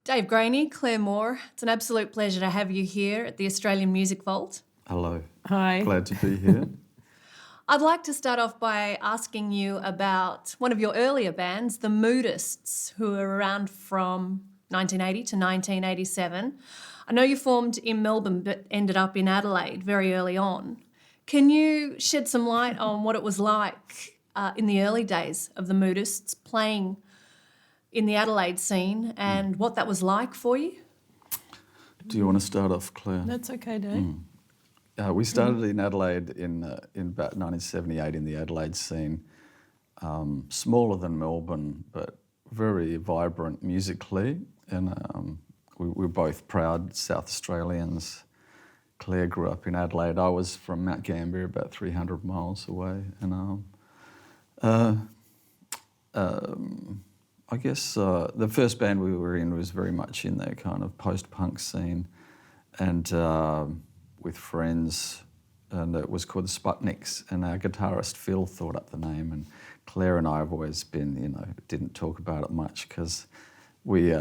Dave Graney, Clare Moore, it's an absolute pleasure to have you here at the Australian Music Vault. Hello. Hi. Glad to be here. I'd like to start off by asking you about one of your earlier bands, the Moodists, who were around from 1980 to 1987. I know you formed in Melbourne but ended up in Adelaide very early on. Can you shed some light on what it was like in the early days of the Moodists playing in the Adelaide scene and what that was like for you? Do you want to start off, Claire? That's okay, Dave. We started in Adelaide in about 1978 in the Adelaide scene. Smaller than Melbourne, but very vibrant musically. And we were both proud South Australians. Claire grew up in Adelaide. I was from Mount Gambier, about 300 miles away. And I guess the first band we were in was very much in that kind of post-punk scene, and with friends, and it was called the Sputniks, and our guitarist Phil thought up the name, and Claire and I have always been, didn't talk about it much because we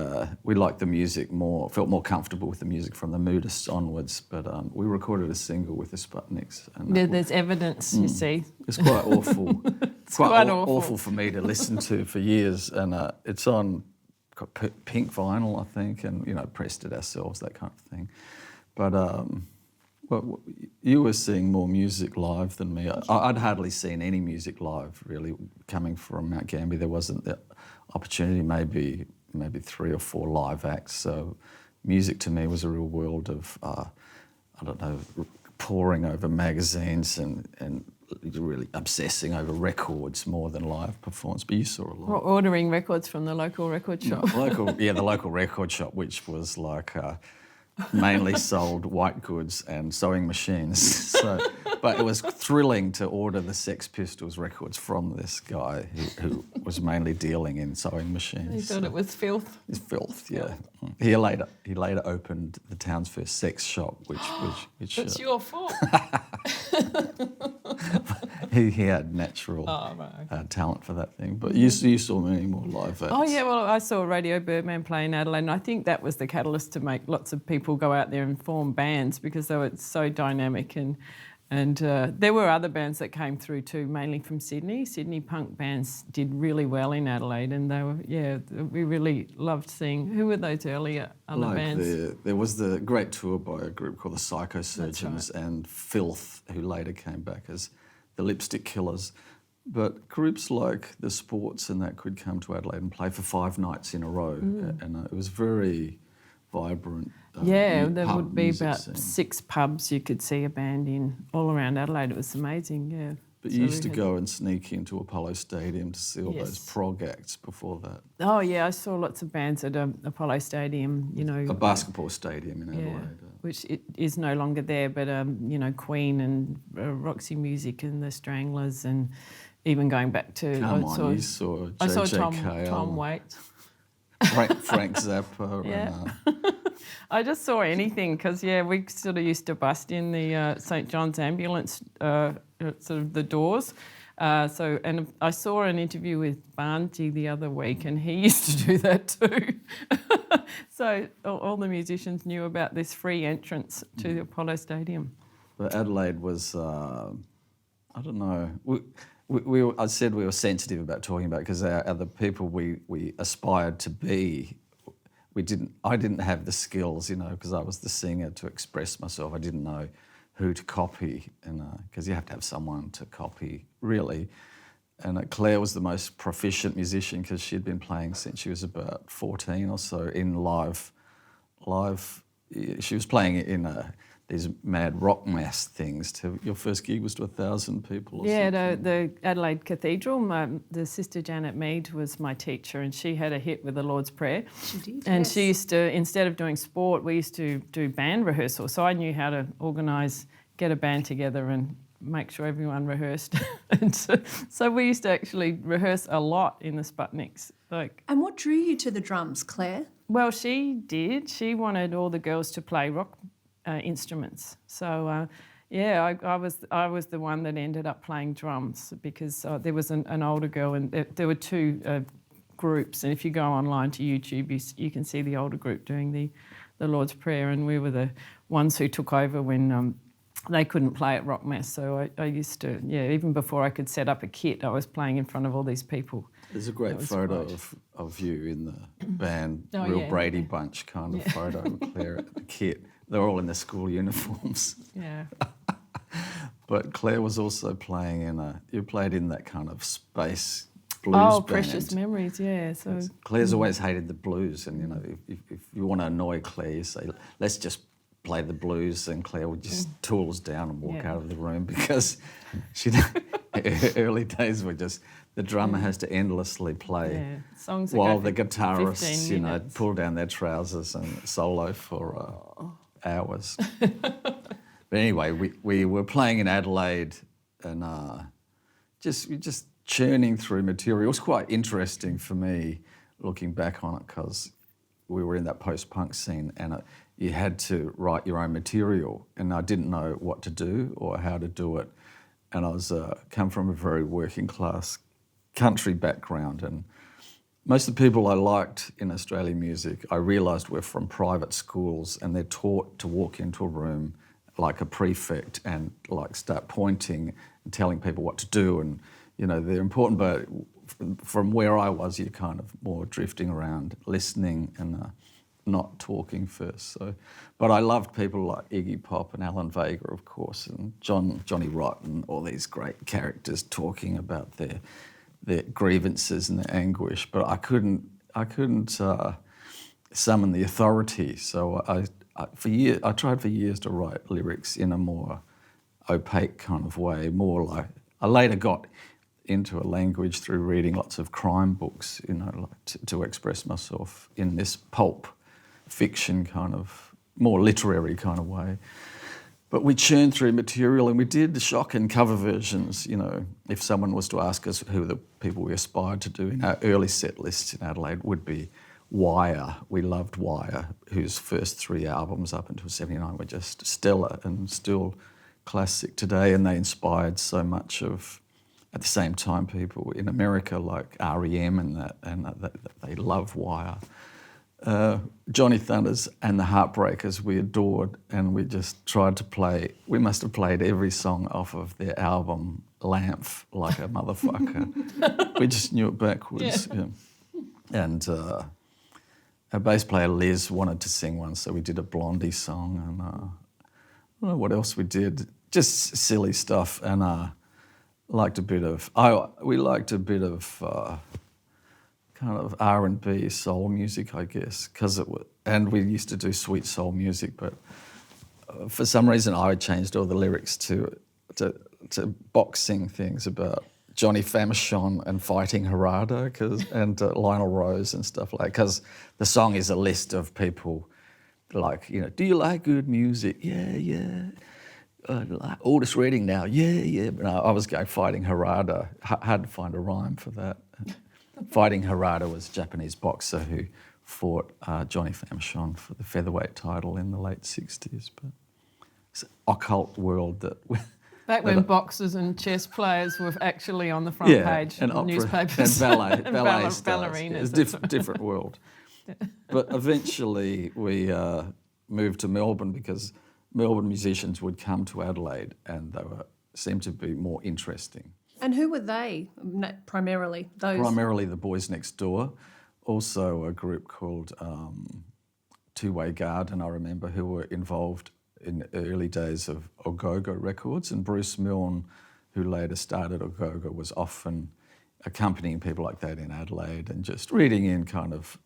liked the music more, felt more comfortable with the music from the Moodists onwards, but we recorded a single with the Sputniks. And There's evidence, you see. It's quite awful. It's quite awful for me to listen to for years, and it's on pink vinyl, I think, and pressed it ourselves, that kind of thing. But well, you were seeing more music live than me. I'd hardly seen any music live, really, coming from Mount Gambier. There wasn't the opportunity, maybe 3 or 4 live acts. So music to me was a real world of, poring over magazines and really obsessing over records more than live performance. But you saw a lot. Or ordering records from the local record shop. The local record shop, which was like mainly sold white goods and sewing machines. But it was thrilling to order the Sex Pistols records from this guy who was mainly dealing in sewing machines. He thought it was filth. It's filth, yeah. He later opened the town's first sex shop, which That's your fault. he had natural talent for that thing. But you saw many more live acts. Oh, yeah, well, I saw Radio Birdman play in Adelaide, and I think that was the catalyst to make lots of people go out there and form bands because they were so dynamic. And there were other bands that came through too, mainly from Sydney. Sydney punk bands did really well in Adelaide, and they were, we really loved seeing. Who were those earlier other bands? There was the great tour by a group called the Psychosurgeons and Filth, who later came back as the Lipstick Killers. But groups like the Sports and that could come to Adelaide and play for 5 nights in a row, and it was very vibrant. There would be about scene. 6 pubs you could see a band in all around Adelaide. It was amazing, yeah. But you used to go and sneak into Apollo Stadium to see all those prog acts before that. Oh, yeah, I saw lots of bands at Apollo Stadium, A basketball stadium in Adelaide. Which it is no longer there, but, Queen and Roxy Music and the Stranglers, and even going back to... You saw JJ Tom Waits. Frank Zappa. Yeah. I just saw anything because, we sort of used to bust in the St John's ambulance, sort of the doors. And I saw an interview with Barney the other week, and he used to do that too. So all the musicians knew about this free entrance to the Apollo Stadium. But Adelaide was, I don't know... I said we were sensitive about talking about it because the people we aspired to be, I didn't have the skills, because I was the singer to express myself. I didn't know who to copy, and because you have to have someone to copy, really. And Claire was the most proficient musician because she'd been playing since she was about 14 or so in live. She was playing in these mad rock mass things. Your first gig was to 1,000 people or something. The Adelaide Cathedral, the Sister Janet Mead was my teacher, and she had a hit with the Lord's Prayer. She did, and she used to, instead of doing sport, we used to do band rehearsal. So I knew how to get a band together and make sure everyone rehearsed. And so we used to actually rehearse a lot in the Sputniks. And what drew you to the drums, Claire? Well, she did. She wanted all the girls to play rock instruments. So, I was the one that ended up playing drums because there was an older girl, and there were 2 groups. And if you go online to YouTube, you can see the older group doing the Lord's Prayer, and we were the ones who took over when they couldn't play at Rock Mass. So I used to, even before I could set up a kit, I was playing in front of all these people. There's a great photo of you in the band, Brady Bunch kind of photo of Claire at the kit. They're all in their school uniforms. Yeah. But Claire was also playing you played in that kind of space blues band. Precious Memories, yeah. So Claire's always hated the blues, and, you know, if you want to annoy Claire, you say, let's just play the blues, and Claire would just tools down and walk out of the room, because early days were just, the drummer has to endlessly play songs while the guitarists, you know, pull down their trousers and solo for hours. But anyway, we were playing in Adelaide, and just churning through material. It was quite interesting for me looking back on it, because we were in that post-punk scene, and you had to write your own material, and I didn't know what to do or how to do it. And I was come from a very working class country background, and most of the people I liked in Australian music, I realised were from private schools, and they're taught to walk into a room like a prefect and like start pointing and telling people what to do, and, you know, they're important, but from where I was, you're kind of more drifting around, listening and not talking first. So, but I loved people like Iggy Pop and Alan Vega, of course, and Johnny Rotten, all these great characters talking about their grievances and their anguish. But I couldn't summon the authority. So I tried for years to write lyrics in a more opaque kind of way, more like, I later got into a language through reading lots of crime books, you know, like to express myself in this pulp fiction kind of, more literary kind of way. But we churned through material, and we did the shock and cover versions, you know. If someone was to ask us who the people we aspired to do in our early set lists in Adelaide, would be Wire. We loved Wire, whose first 3 albums up until 79 were just stellar and still classic today, and they inspired so much of, at the same time, people in America like REM and they love Wire. Johnny Thunders and the Heartbreakers we adored, and we just tried to play, we must have played every song off of their album Lamph like a motherfucker. We just knew it backwards. Yeah. And our bass player Liz wanted to sing one, so we did a Blondie song, and I don't know what else we did, just silly stuff, and we liked a bit of kind of R&B soul music, I guess, and we used to do sweet soul music, but for some reason I changed all the lyrics to boxing things about Johnny Famechon and fighting Harada, and Lionel Rose and stuff like, because the song is a list of people like, you know, do you like good music? Yeah. Like Otis Redding now, yeah. But no, I was going fighting Harada. Hard to find a rhyme for that. Fighting Harada was a Japanese boxer who fought Johnny Famechon for the featherweight title in the late 60s. But it's an occult world that... Back when boxers and chess players were actually on the front page and of newspapers. And ballet stars. Ballerinas. It's a different world. But eventually we moved to Melbourne, because Melbourne musicians would come to Adelaide, and they seemed to be more interesting. And who were they, primarily? Primarily the Boys Next Door. Also a group called Two-Way Garden, I remember, who were involved in the early days of Ogogo Records, and Bruce Milne, who later started Ogogo, was often accompanying people like that in Adelaide and just reading in kind of,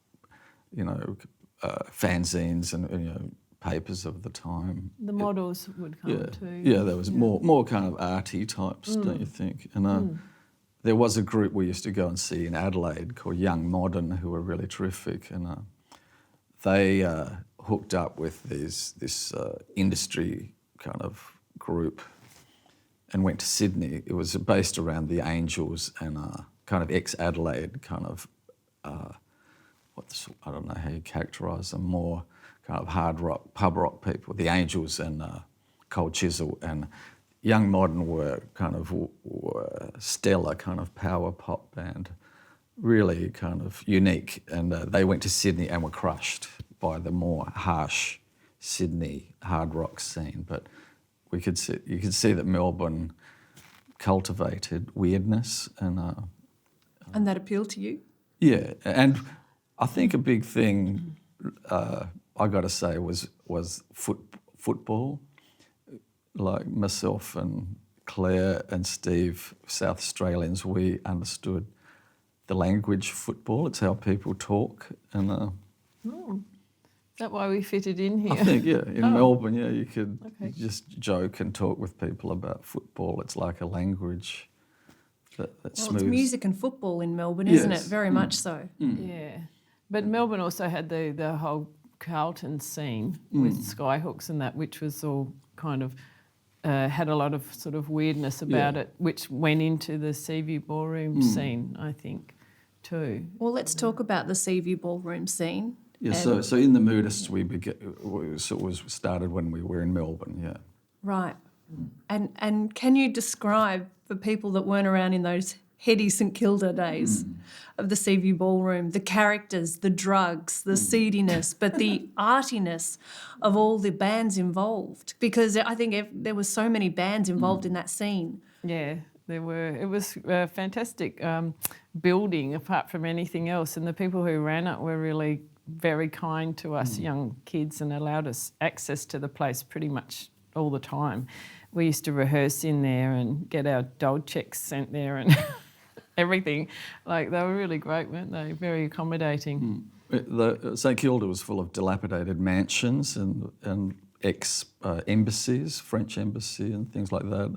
you know, fanzines and, you know, papers of the time. The models would come too. Yeah, there was more kind of arty types, don't you think? And there was a group we used to go and see in Adelaide called Young Modern, who were really terrific, and they hooked up with this industry kind of group and went to Sydney. It was based around the Angels and kind of ex-Adelaide kind of, I don't know how you characterise them, more kind of hard rock, pub rock people, the Angels and Cold Chisel, and Young Modern were kind of stellar kind of power pop band. really kind of unique. And they went to Sydney and were crushed by the more harsh Sydney hard rock scene. But you could see that Melbourne cultivated weirdness And that appealed to you? yeah, and I think a big thing I got to say was football. Like myself and Claire and Steve, South Australians, we understood the language football. It's how people talk, and Is that why we fitted in here? I think in Melbourne, you could Okay. just joke and talk with people about football. It's like a language that Well, smooths. it's music and football in Melbourne, isn't it? Yes. Very much so. Yeah, but Melbourne also had the whole Carlton scene with skyhooks and that, which was all kind of had a lot of sort of weirdness about it, which went into the Seaview ballroom scene, I think, too. Well, let's talk about the Seaview ballroom scene. Yeah, so in the Moodists, we started when we were in Melbourne. Yeah. Right. And can you describe, for people that weren't around in those heady St Kilda days of the Seaview ballroom, the characters, the drugs, the seediness, but the artiness of all the bands involved? Because I think there were so many bands involved in that scene. Yeah, there were. It was a fantastic building, apart from anything else, and the people who ran it were really very kind to us young kids and allowed us access to the place pretty much all the time. We used to rehearse in there and get our dog checks sent there and everything. Like, they were really great, weren't they? Very accommodating. St Kilda was full of dilapidated mansions and ex-embassies, French embassy and things like that,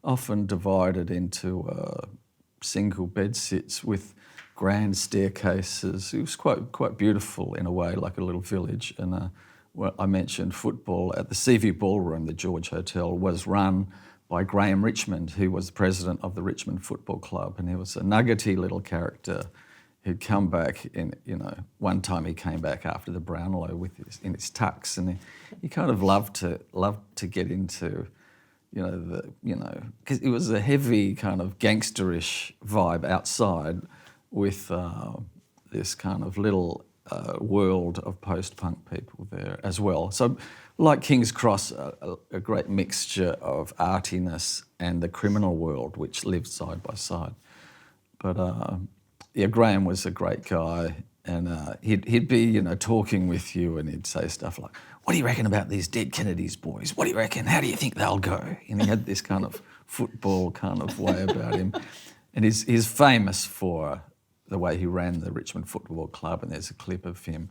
often divided into single bedsits with grand staircases. It was quite beautiful in a way, like a little village. And I mentioned football at the Seaview Ballroom, the George Hotel, was run by Graham Richmond, who was the president of the Richmond Football Club, and he was a nuggety little character who'd come back in, one time he came back after the Brownlow in his tux, and he kind of loved to get into, because it was a heavy kind of gangsterish vibe outside with this kind of little world of post-punk people there as well. So like King's Cross, a great mixture of artiness and the criminal world, which lived side by side. But Graham was a great guy, and he'd be, talking with you, and he'd say stuff like, "What do you reckon about these dead Kennedys boys? What do you reckon? How do you think they'll go?" And he had this kind of football kind of way about him. And he's famous for the way he ran the Richmond Football Club, and there's a clip of him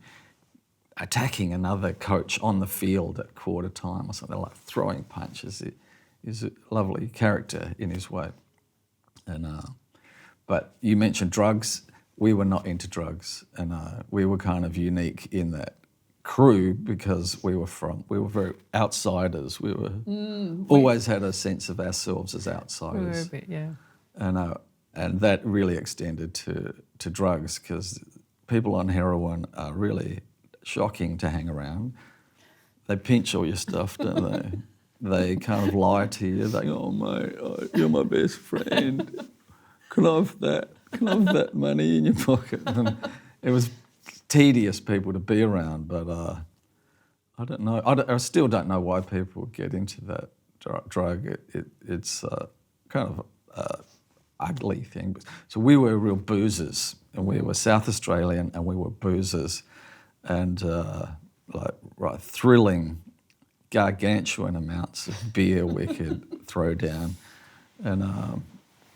attacking another coach on the field at quarter time or something, like throwing punches. He's a lovely character in his way. And but you mentioned drugs. We were not into drugs, and we were kind of unique in that crew because we were very outsiders. We were always had a sense of ourselves as outsiders. We were a bit, yeah. And that really extended to drugs, because people on heroin are really shocking to hang around. They pinch all your stuff, don't they? They kind of lie to you. They go, "Oh, mate, you're my best friend. Can I have that? Can I have that money in your pocket?" And it was tedious people to be around, but I don't know. I still don't know why people get into that drug. It's kind of ugly thing. So we were real boozers, and we were South Australian, and we were boozers, and thrilling, gargantuan amounts of beer we could throw down, and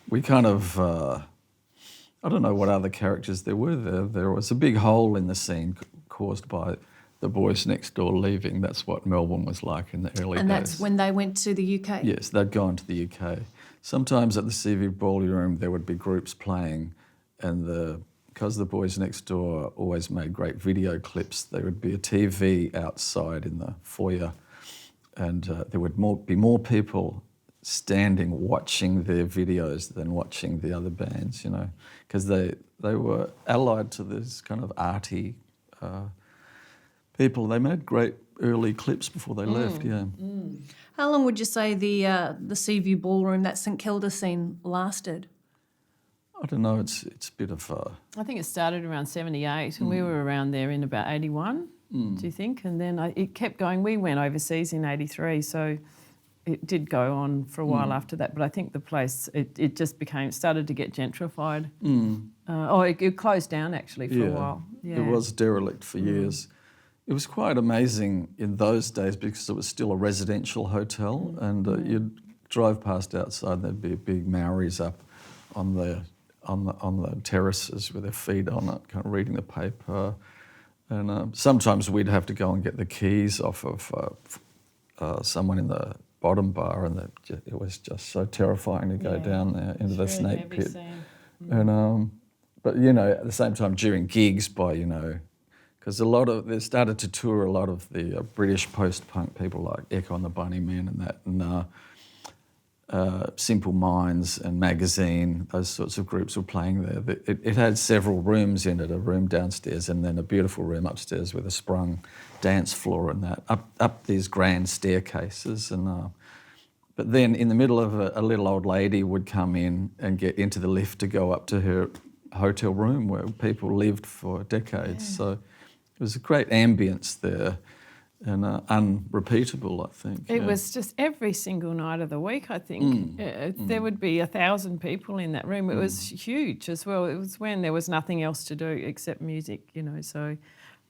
we kind of I don't know what other characters there were there. There was a big hole in the scene caused by the boys next door leaving. That's what Melbourne was like in the early days. And that's when they went to the UK? Yes, they'd gone to the UK. Sometimes at the Seaview Ballroom there would be groups playing, and because the boys next door always made great video clips, there would be a TV outside in the foyer, and there would be more people standing watching their videos than watching the other bands, because they were allied to this kind of arty people. They made great early clips before they left, yeah. How long would you say the Seaview Ballroom, that St Kilda scene, lasted? I don't know. It's a bit of I think it started around 78 and we were around there in about 81, do you think? And then it kept going. We went overseas in 83, so it did go on for a while after that. But I think the place, it just started to get gentrified. It closed down actually for a while. Yeah. It was derelict for years. It was quite amazing in those days because it was still a residential hotel, and you'd drive past outside and there'd be big Maoris up on the terraces with their feet on it, kind of reading the paper. And sometimes we'd have to go and get the keys off of someone in the bottom bar, and it was just so terrifying to go down there into the snake pit. And but at the same time during gigs because they started to tour a lot of the British post-punk people like Echo and the Bunnymen and that, and Simple Minds and Magazine, those sorts of groups were playing there. It had several rooms in it, a room downstairs and then a beautiful room upstairs with a sprung dance floor and that, up these grand staircases. And but then in the middle of a little old lady would come in and get into the lift to go up to her hotel room where people lived for decades. So it was a great ambience there. And unrepeatable, I think. It was just every single night of the week, I think. There would be 1,000 people in that room. It was huge as well. It was when there was nothing else to do except music, so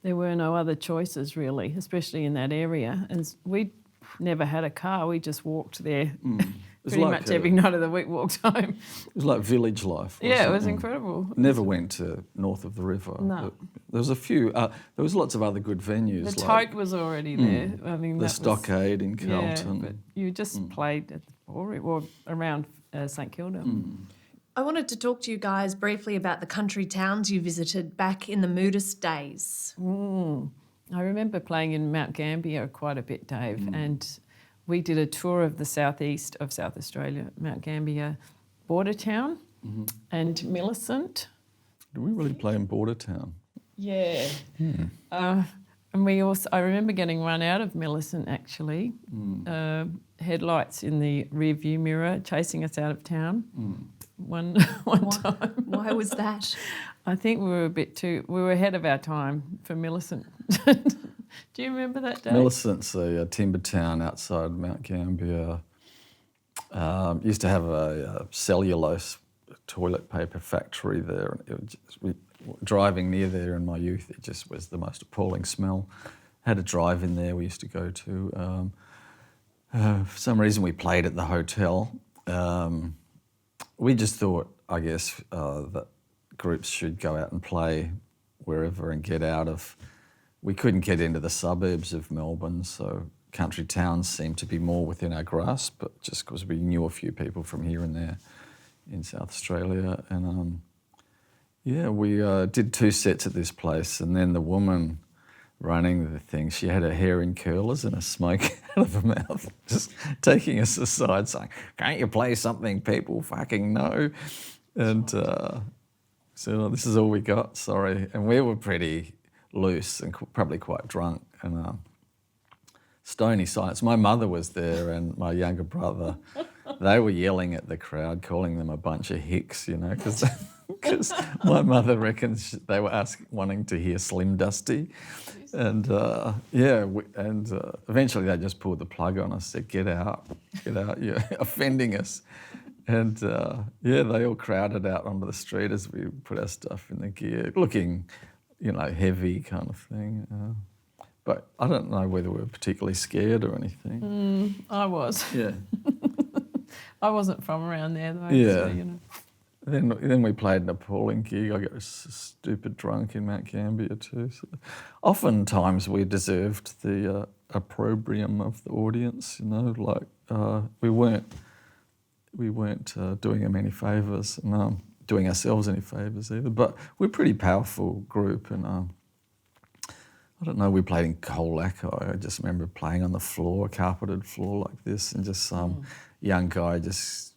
there were no other choices really, especially in that area. And we never had a car. We just walked there. Pretty much every night of the week walked home. It was like village life. Yeah, it was incredible. Never went to north of the river. No. There was a few. There was lots of other good venues. The Tote was already there. I mean, the Stockade in Carlton. Yeah, but you just played at or around St Kilda. I wanted to talk to you guys briefly about the country towns you visited back in the Moodist days. I remember playing in Mount Gambier quite a bit, Dave, and we did a tour of the southeast of South Australia, Mount Gambier, Bordertown and Millicent. Did we really play in Bordertown? Yeah. And I remember getting run out of Millicent actually, headlights in the rear view mirror chasing us out of town one time. Why was that? I think we were ahead of our time for Millicent. Do you remember that day? Millicent's a timber town outside Mount Gambier. Used to have a cellulose toilet paper factory there. And driving near there in my youth, it just was the most appalling smell. Had a drive-in there we used to go to. For some reason we played at the hotel. We just thought, I guess, that groups should go out and play wherever and get out of... We couldn't get into the suburbs of Melbourne, so country towns seemed to be more within our grasp, but just because we knew a few people from here and there in South Australia. And we did 2 sets at this place, and then the woman running the thing, she had her hair in curlers and a smoke out of her mouth, just taking us aside saying, "Can't you play something people fucking know?" And so this is all we got, sorry. And we were pretty loose and probably quite drunk, and stony silence. My mother was there and my younger brother. They were yelling at the crowd, calling them a bunch of hicks, because my mother reckons they were wanting to hear Slim Dusty. And eventually they just pulled the plug on us, said, get out, you're offending us. And they all crowded out onto the street as we put our stuff in the gear, looking heavy kind of thing. But I don't know whether we were particularly scared or anything. I was. Yeah. I wasn't from around there though. Yeah. So, Then we played an appalling gig. I got stupid drunk in Mount Gambier too. So oftentimes we deserved the opprobrium of the audience. We weren't doing them any favours and doing ourselves any favours either. But we're a pretty powerful group, and I don't know, we played in Colac. I just remember playing on the floor, carpeted floor like this, and just some young guy just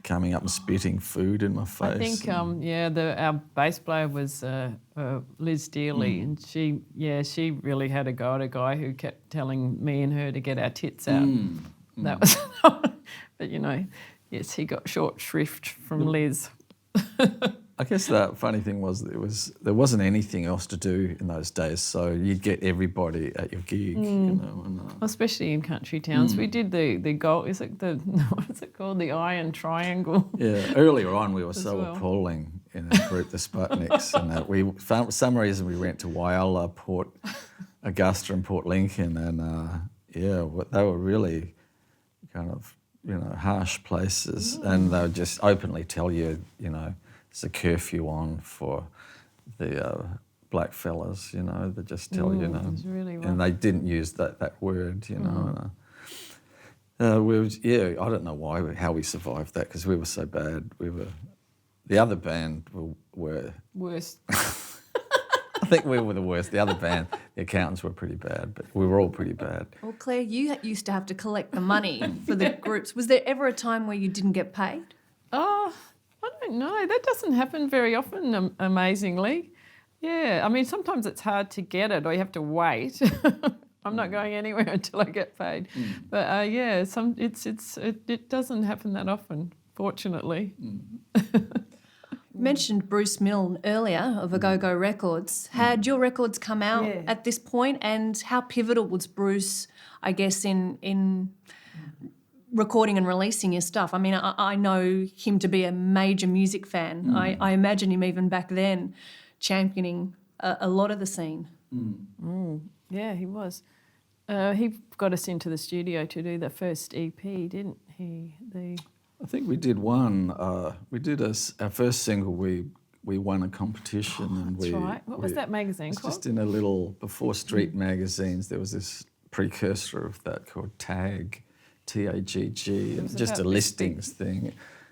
coming up and spitting food in my face. I think, our bass player was Liz Dealey, and she really had a go at a guy who kept telling me and her to get our tits out. That was, but yes, he got short shrift from Liz. I guess the funny thing was there wasn't anything else to do in those days, so you'd get everybody at your gig, you know. And, Especially in country towns. We did the gold, is it the, what is it called, the iron triangle? yeah, earlier on we were so well. appalling in our group, the Sputniks, and we found, for some reason we went to Whyalla, Port Augusta and Port Lincoln, and they were really kind of, you know, harsh places, and they would just openly tell you, you know, there's a curfew on for the black fellas, you know, they just tell you, Really and they didn't use that word, you know. And, I don't know how we survived that, because we were so bad. The other band were Worst. I think we were the worst. The other band, the accountants, were pretty bad, but we were all pretty bad. Well, Claire, you used to have to collect the money for the groups. Was there ever a time where you didn't get paid? Oh, I don't know. That doesn't happen very often, amazingly. Yeah, I mean, sometimes it's hard to get it, or you have to wait. I'm not going anywhere until I get paid. But it doesn't happen that often, fortunately. Mentioned Bruce Milne earlier of A Go-Go Records. Had your records come out at this point, and how pivotal was Bruce, I guess, in recording and releasing your stuff? I mean, I know him to be a major music fan. I imagine him even back then championing a lot of the scene. Yeah, he was. He got us into the studio to do the first EP, didn't he? I think we did one. We did our first single. We won a competition, and That's right. What was that magazine It's called? just in a little, before street magazines, there was this precursor of that called Tag, T-A-G-G, and just a listings thing.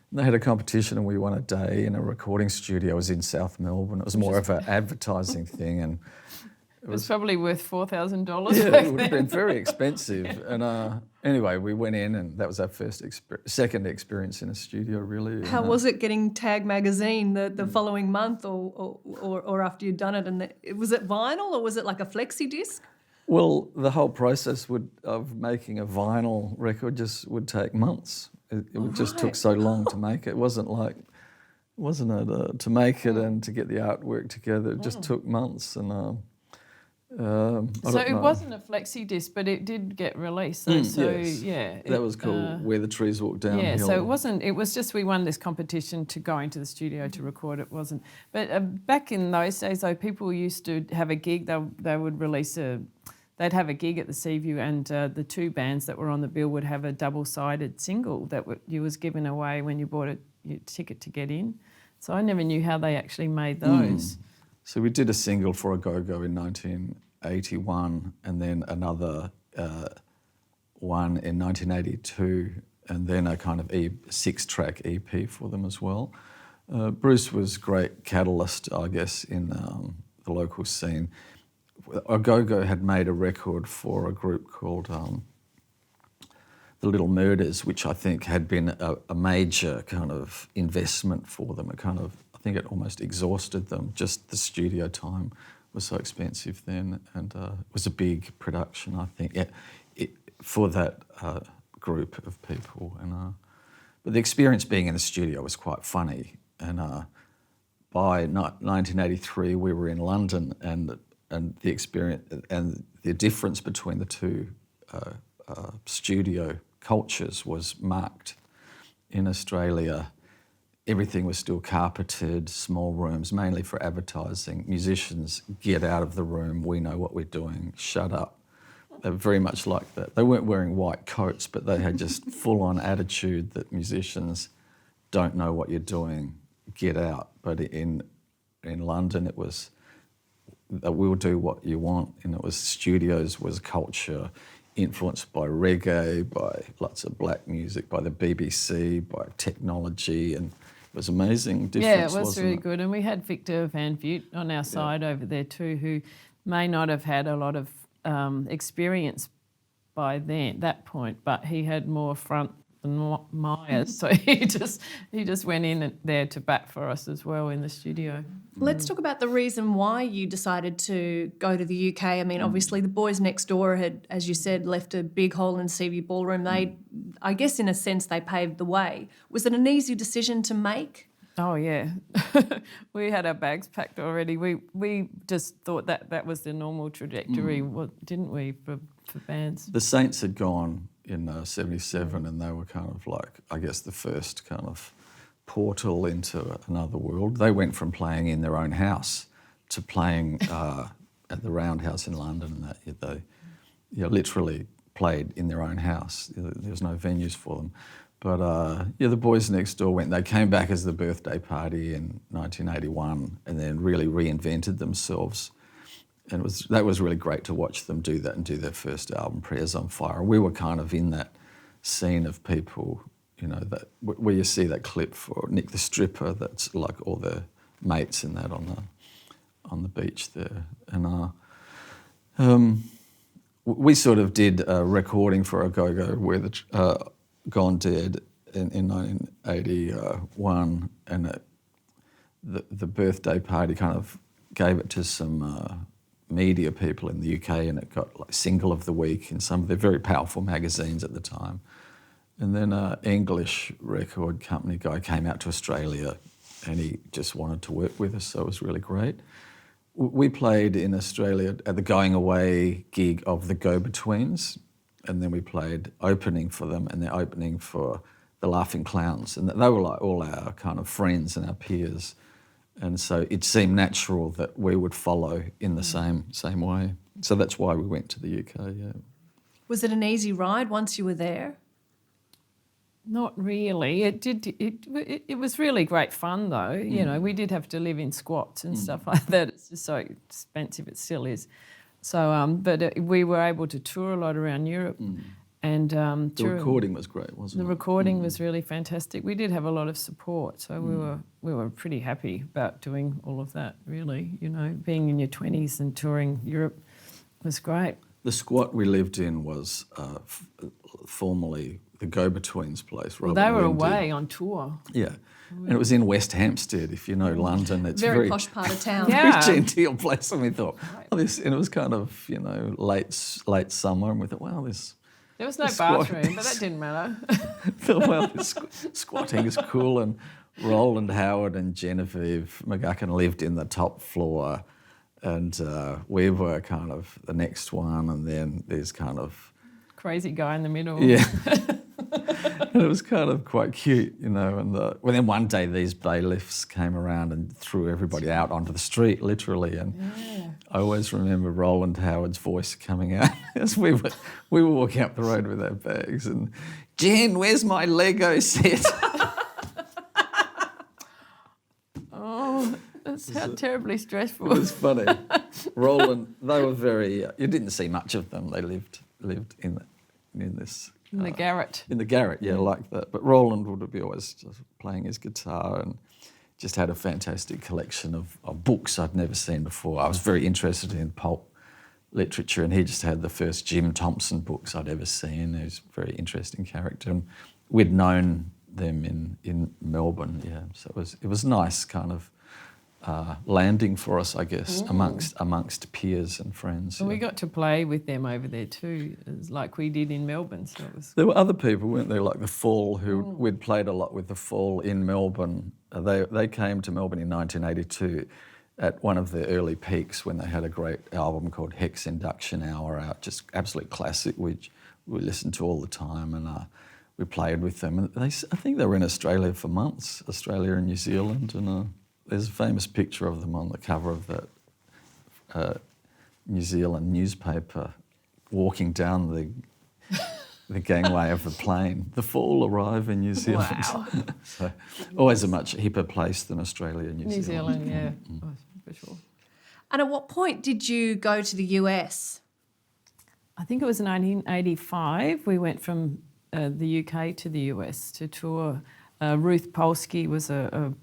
And they had a competition, and we won a day in a recording studio. It was in South Melbourne. It was more of an advertising thing, and It was probably worth $4,000. yeah, it would have been very expensive. And anyway, we went in, and that was our second experience in a studio, really. How was it getting Tag magazine the following month or after you'd done it? And was it vinyl, or was it like a flexi disc? Well, the whole process of making a vinyl record would take months. It just took so long to make it. It wasn't to make it and to get the artwork together. It just took months, and So it wasn't a flexi disc, but it did get released. So yes. yeah, that was cool. Where the Trees Walk Down. Yeah, so it wasn't. It was just we won this competition to go into the studio to record. It wasn't. But back in those days, though, people used to have a gig. They would release They'd have a gig at the Seaview, and the two bands that were on the bill would have a double-sided single that you was given away when you bought your ticket to get in. So I never knew how they actually made those. So we did a single for A Go-Go in 1981, and then another one in 1982, and then a kind of 6-track EP for them as well. Bruce was a great catalyst, I guess, in the local scene. A Go-Go had made a record for a group called the Little Murders, which I think had been a major kind of investment for them. I think it almost exhausted them. Just the studio time was so expensive then, and it was a big production, I think, for that group of people. And but the experience being in the studio was quite funny. And by 1983, we were in London, and the experience and the difference between the two studio cultures was marked. In Australia, everything was still carpeted, small rooms, mainly for advertising. Musicians, get out of the room, we know what we're doing, shut up. They were very much like that. They weren't wearing white coats, but they had just full-on attitude that musicians don't know what you're doing, get out. But in London, it was, we'll do what you want. And it was studios was culture influenced by reggae, by lots of black music, by the BBC, by technology, and it was amazing difference. Yeah, it was wasn't really it? good. And we had Victor Van Vute on our side over there too, who may not have had a lot of experience by that point, but he had more front than Myers, so he just went in there to bat for us as well in the studio. Let's talk about the reason why you decided to go to the UK. I mean, obviously the Boys Next Door had, as you said, left a big hole in Seaview Ballroom. They, I guess in a sense, they paved the way. Was it an easy decision to make? Oh yeah, we had our bags packed already. We just thought that was the normal trajectory, didn't we, for bands? The Saints had gone in '77, and they were kind of like, I guess, the first kind of portal into another world. They went from playing in their own house to playing at the Roundhouse in London. They literally played in their own house. There was no venues for them. But the Boys Next Door they came back as the Birthday Party in 1981 and then really reinvented themselves. And that was really great to watch them do that and do their first album, Prayers on Fire. We were kind of in that scene of people, that where you see that clip for Nick the Stripper, that's like all their mates in that on the beach there. And we sort of did a recording for a go-go with Gone Dead in 1981, and the Birthday Party kind of gave it to some media people in the UK, and it got like Single of the Week in some of their very powerful magazines at the time. And then an English record company guy came out to Australia, and he just wanted to work with us, so it was really great. We played in Australia at the going away gig of the Go-Betweens, and then we played opening for them and then opening for the Laughing Clowns. And they were like all our kind of friends and our peers. And so it seemed natural that we would follow in the same way. So that's why we went to the UK, yeah. Was it an easy ride once you were there? Not really. It was really great fun though. We did have to live in squats and stuff like that. It's just so expensive. It still is. So, we were able to tour a lot around Europe, and the recording was great, wasn't it? The recording was really fantastic. We did have a lot of support, so we were pretty happy about doing all of that. Really, being in your 20s and touring Europe was great. The squat we lived in was formerly the Go-Betweens place. Well, they were away on tour. Yeah. And it was in West Hampstead, if you know London. It's very posh part of town. Yeah. Very genteel place. And we thought, and it was kind of, late summer, and we thought, well, there was no bathroom, but that didn't matter. Well, this squatting is cool. And Roland Howard and Genevieve McGuckin lived in the top floor, and we were kind of the next one, and then there's kind of crazy guy in the middle. Yeah. And it was kind of quite cute, and then one day these bailiffs came around and threw everybody out onto the street, literally, and I always remember Roland Howard's voice coming out as we were walking up the road with our bags, and, Jen, where's my Lego set? Oh, that's terribly stressful. It was funny. Roland, they were very, you didn't see much of them. They lived in this... In the garret. In the garret, yeah, like that. But Roland would be always just playing his guitar and just had a fantastic collection of books I'd never seen before. I was very interested in pulp literature, and he just had the first Jim Thompson books I'd ever seen. He was a very interesting character, and we'd known them in Melbourne, yeah. So it was nice kind of landing for us, I guess, amongst peers and friends. And we got to play with them over there too, like we did in Melbourne. So it was... There were other people, weren't there, like the Fall, who we'd played a lot with the Fall in Melbourne. They came to Melbourne in 1982 at one of their early peaks when they had a great album called Hex Induction Hour out, just absolute classic, which we listened to all the time, and we played with them. And I think they were in Australia for months, Australia and New Zealand, and there's a famous picture of them on the cover of that New Zealand newspaper walking down the gangway of the plane. The Fall arrive in New Zealand. Wow. So always a much hipper place than Australia and New Zealand. Yeah, for sure. And at what point did you go to the US? I think it was 1985. We went from the UK to the US to tour. Ruth Polsky was a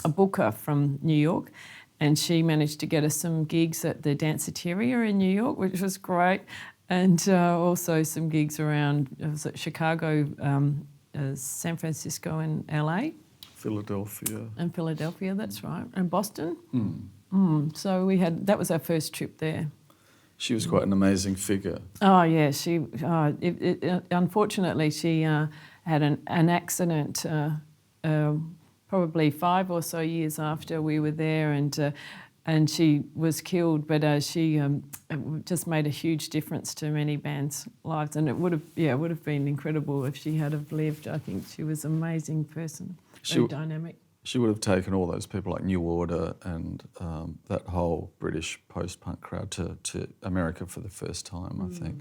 booker from New York, and she managed to get us some gigs at the Danceteria in New York, which was great, and also some gigs around Chicago, San Francisco and LA. Philadelphia. And Philadelphia, that's right, and Boston. So that was our first trip there. She was quite an amazing figure. Oh yeah, she. Unfortunately, she had an accident probably 5 or so years after we were there, and she was killed. But she just made a huge difference to many bands' lives, and it would have been incredible if she had have lived. I think she was an amazing person, very dynamic. She would have taken all those people like New Order and that whole British post-punk crowd to America for the first time, I think.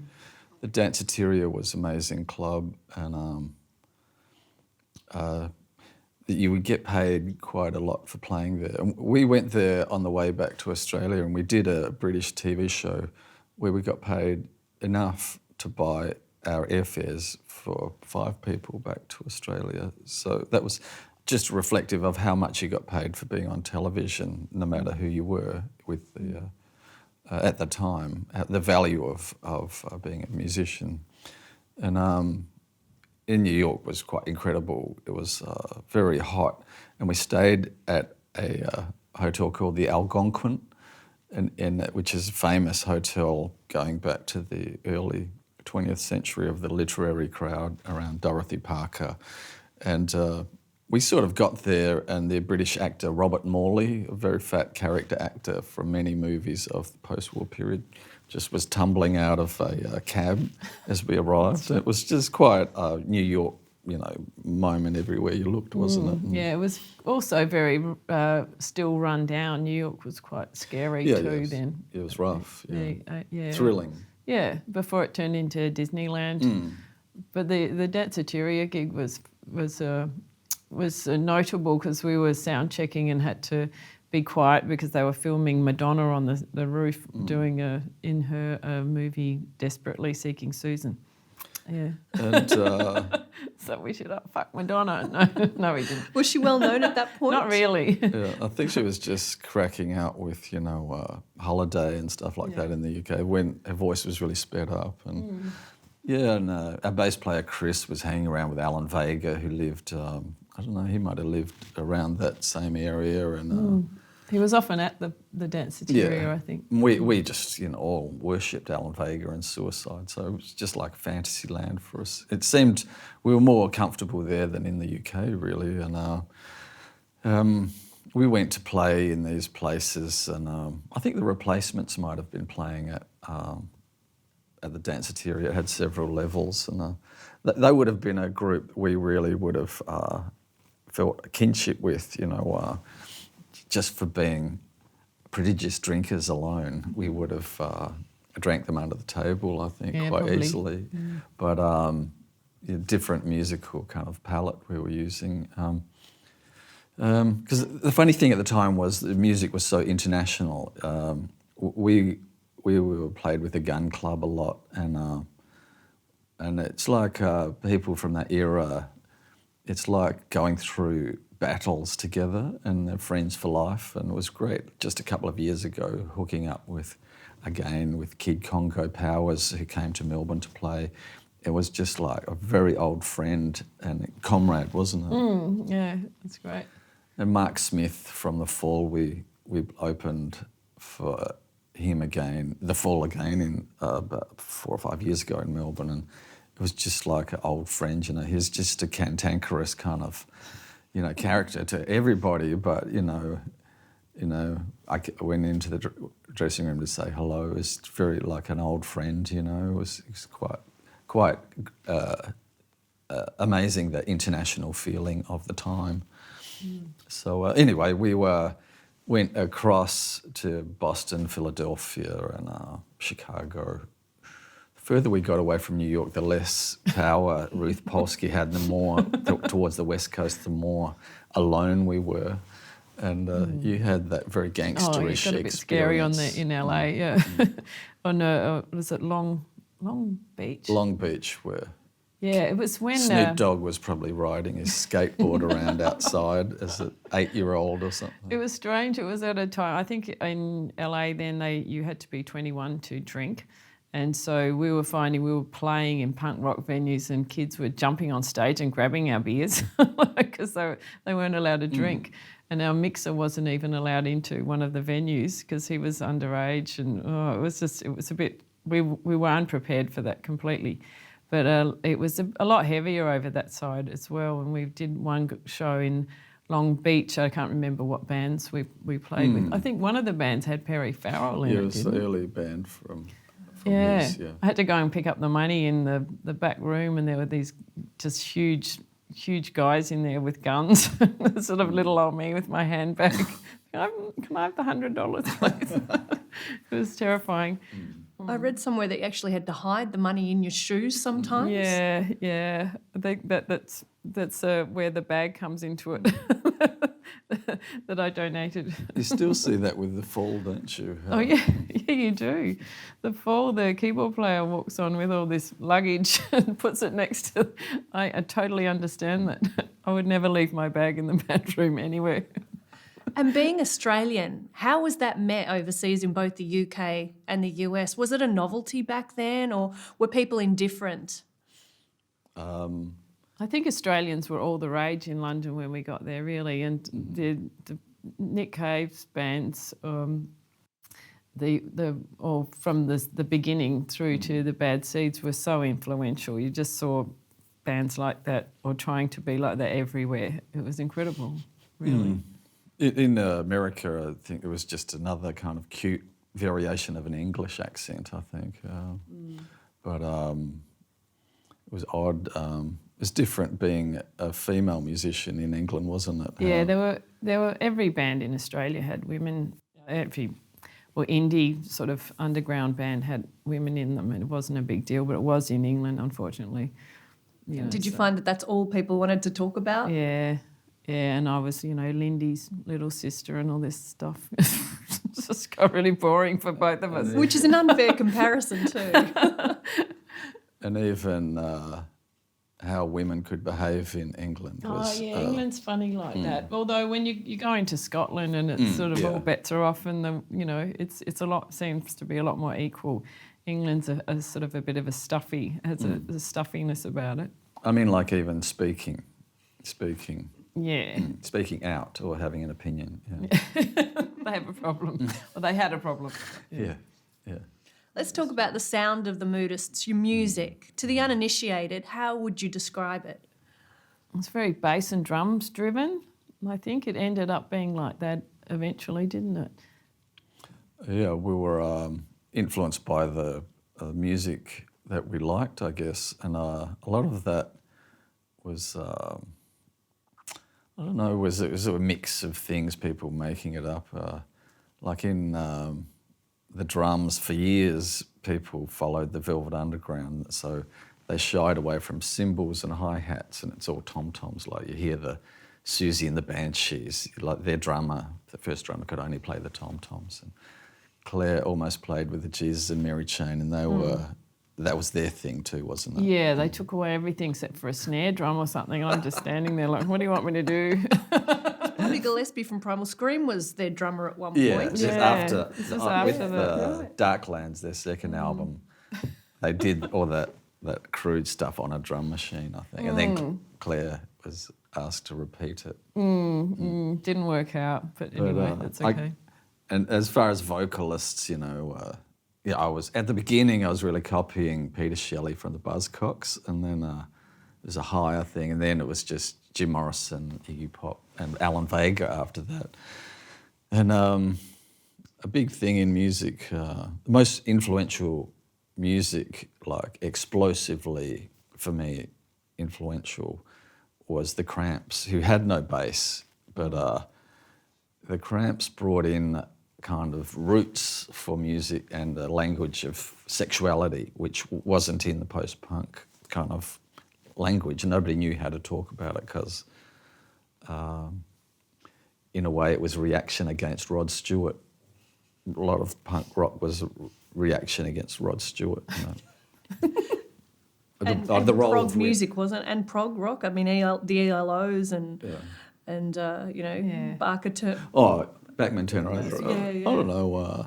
The Danceteria was an amazing club, and you would get paid quite a lot for playing there. And we went there on the way back to Australia, and we did a British TV show where we got paid enough to buy our airfares for 5 people back to Australia. So that was just reflective of how much you got paid for being on television, no matter who you were, with the at the time, the value of being a musician. And in New York was quite incredible. It was very hot, and we stayed at a hotel called the Algonquin, which is a famous hotel going back to the early 20th century of the literary crowd around Dorothy Parker. And we sort of got there, and the British actor Robert Morley, a very fat character actor from many movies of the post-war period, just was tumbling out of a cab as we arrived. It was just quite a New York, moment everywhere you looked, wasn't it? Yeah, it was also very still run down. New York was quite scary too then. It was rough, yeah. Thrilling. Yeah, before it turned into Disneyland. But the Danceteria gig was notable because we were sound checking and had to be quiet because they were filming Madonna on the roof doing in her movie Desperately Seeking Susan. Yeah. And so we should fuck Madonna. No, we didn't. Was she well known at that point? Not really. yeah, I think she was just cracking out with, Holiday and stuff like that in the UK when her voice was really sped up. And our bass player Chris was hanging around with Alan Vega, who lived, he might have lived around that same area. And he was often at the Danceteria, I think. We just, all worshipped Alan Vega and Suicide, so it was just like fantasy land for us. It seemed we were more comfortable there than in the UK, really. And we went to play in these places, and I think the Replacements might have been playing at the Danceteria. It had several levels, and they would have been a group we really would have felt a kinship with, just for being prodigious drinkers alone. We would have drank them under the table, I think, quite probably. Easily. But different musical kind of palette we were using. Because the funny thing at the time was the music was so international. We were played with a gun club a lot, and it's like people from that era. It's like going through battles together, and they're friends for life, and it was great. Just a couple of years ago, hooking up with Kid Congo Powers, who came to Melbourne to play. It was just like a very old friend and comrade, wasn't it? Yeah, that's great. And Mark Smith from The Fall, we opened for him again, The Fall again, in about 4 or 5 years ago in Melbourne, and it was just like an old friend. He's just a cantankerous kind of, character to everybody. But I went into the dressing room to say hello. It's very like an old friend. It was quite amazing, the international feeling of the time. So anyway, we went across to Boston, Philadelphia, and Chicago. The further we got away from New York, the less power Ruth Polsky had, the more towards the West Coast, the more alone we were. And you had that very gangsterish it got a bit scary in LA, yeah. Was it Long Beach? Long Beach, where yeah, it was when Snoop Dogg was probably riding his skateboard around outside as an 8-year-old or something. It was strange. It was at a time, I think in LA then you had to be 21 to drink. And so we were finding we were playing in punk rock venues and kids were jumping on stage and grabbing our beers because they weren't allowed to drink. And our mixer wasn't even allowed into one of the venues because he was underage. And it was a bit, we were unprepared for that completely. But it was a lot heavier over that side as well. And we did one show in Long Beach. I can't remember what bands we played with. I think one of the bands had Perry Farrell in Yeah, it, it was didn't the it? early band from Yeah. his, yeah. I had to go and pick up the money in the back room, and there were these just huge guys in there with guns. Sort of little old me with my handbag. Can I have the $100, please? It was terrifying. I read somewhere that you actually had to hide the money in your shoes sometimes. Yeah. I think that's where the bag comes into it. That I donated. You still see that with the Fall, don't you? Oh yeah, you do. The Fall, the keyboard player walks on with all this luggage and puts it next to. I totally understand that. I would never leave my bag in the bedroom anywhere. And being Australian, how was that met overseas in both the UK and the US? Was it a novelty back then, or were people indifferent? I think Australians were all the rage in London when we got there, really, and the Nick Cave's bands, from the beginning through to the Bad Seeds were so influential. You just saw bands like that or trying to be like that everywhere. It was incredible, really. In America, I think it was just another kind of cute variation of an English accent, I think. But it was odd. It was different being a female musician in England, wasn't it? Yeah, there were every band in Australia had women. Indie sort of underground band had women in them, and it wasn't a big deal, but it was in England, unfortunately. You know, Did you find that that's all people wanted to talk about? Yeah, and I was, Lindy's little sister and all this stuff. It just got really boring for both of us. Which is an unfair comparison too. And even how women could behave in England was... England's funny like that. Although when you go into Scotland and it's sort of all bets are off, and it's a lot, seems to be a lot more equal. England's a sort of a bit of a stuffy, has a stuffiness about it. I mean, like even speaking Yeah. speaking out or having an opinion. Yeah. They have a problem. Well, they had a problem. Yeah. Let's talk about the sound of the Moodists, your music. To the uninitiated, how would you describe it? It's very bass and drums driven. I think it ended up being like that eventually, didn't it? Yeah, we were influenced by the music that we liked, I guess, and a lot of that was, it was a mix of things, people making it up. Like in the drums, for years, people followed the Velvet Underground, so they shied away from cymbals and hi-hats, and it's all tom-toms. Like you hear the Susie and the Banshees, like their drummer, the first drummer could only play the tom-toms. And Claire almost played with the Jesus and Mary Chain, and that was their thing too, wasn't it? Yeah, they took away everything except for a snare drum or something. I'm just standing there like, what do you want me to do? Bobby Gillespie from Primal Scream was their drummer at one Yeah, point. just Yeah. after After the Darklands, their second album, they did all that crude stuff on a drum machine, I think, and then Claire was asked to repeat it. Didn't work out, but anyway, that's okay. And as far as vocalists, I was at the beginning. I was really copying Peter Shelley from the Buzzcocks, and then it was a higher thing, and then it was just Jim Morrison, Iggy Pop, and Alan Vega after that. And a big thing in music, the most influential music, like explosively for me, influential, was the Cramps, who had no bass, but the Cramps brought in kind of roots for music and a language of sexuality, which wasn't in the post-punk kind of language. Nobody knew how to talk about it because, in a way, it was a reaction against Rod Stewart. A lot of punk rock was a reaction against Rod Stewart. And the role prog of music, wasn't it? And prog rock. I mean, the ELOs and Barker. Backman Turner. Yeah. I don't know.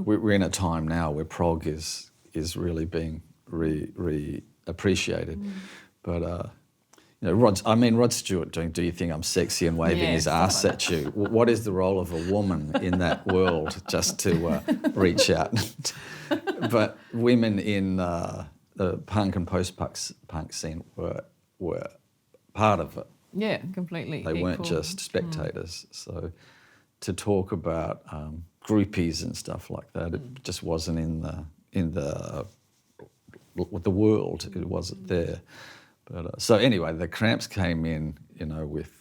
We're in a time now where prog is really being appreciated, but Rod Stewart doing "Do You Think I'm Sexy" and waving his ass at you. What is the role of a woman in that world? Just to reach out, but women in the punk and post-punk scene were part of it. Yeah, completely. They weren't equal. just spectators. So to talk about groupies and stuff like that, it just wasn't in the world. It wasn't there. But so anyway, the Cramps came in, with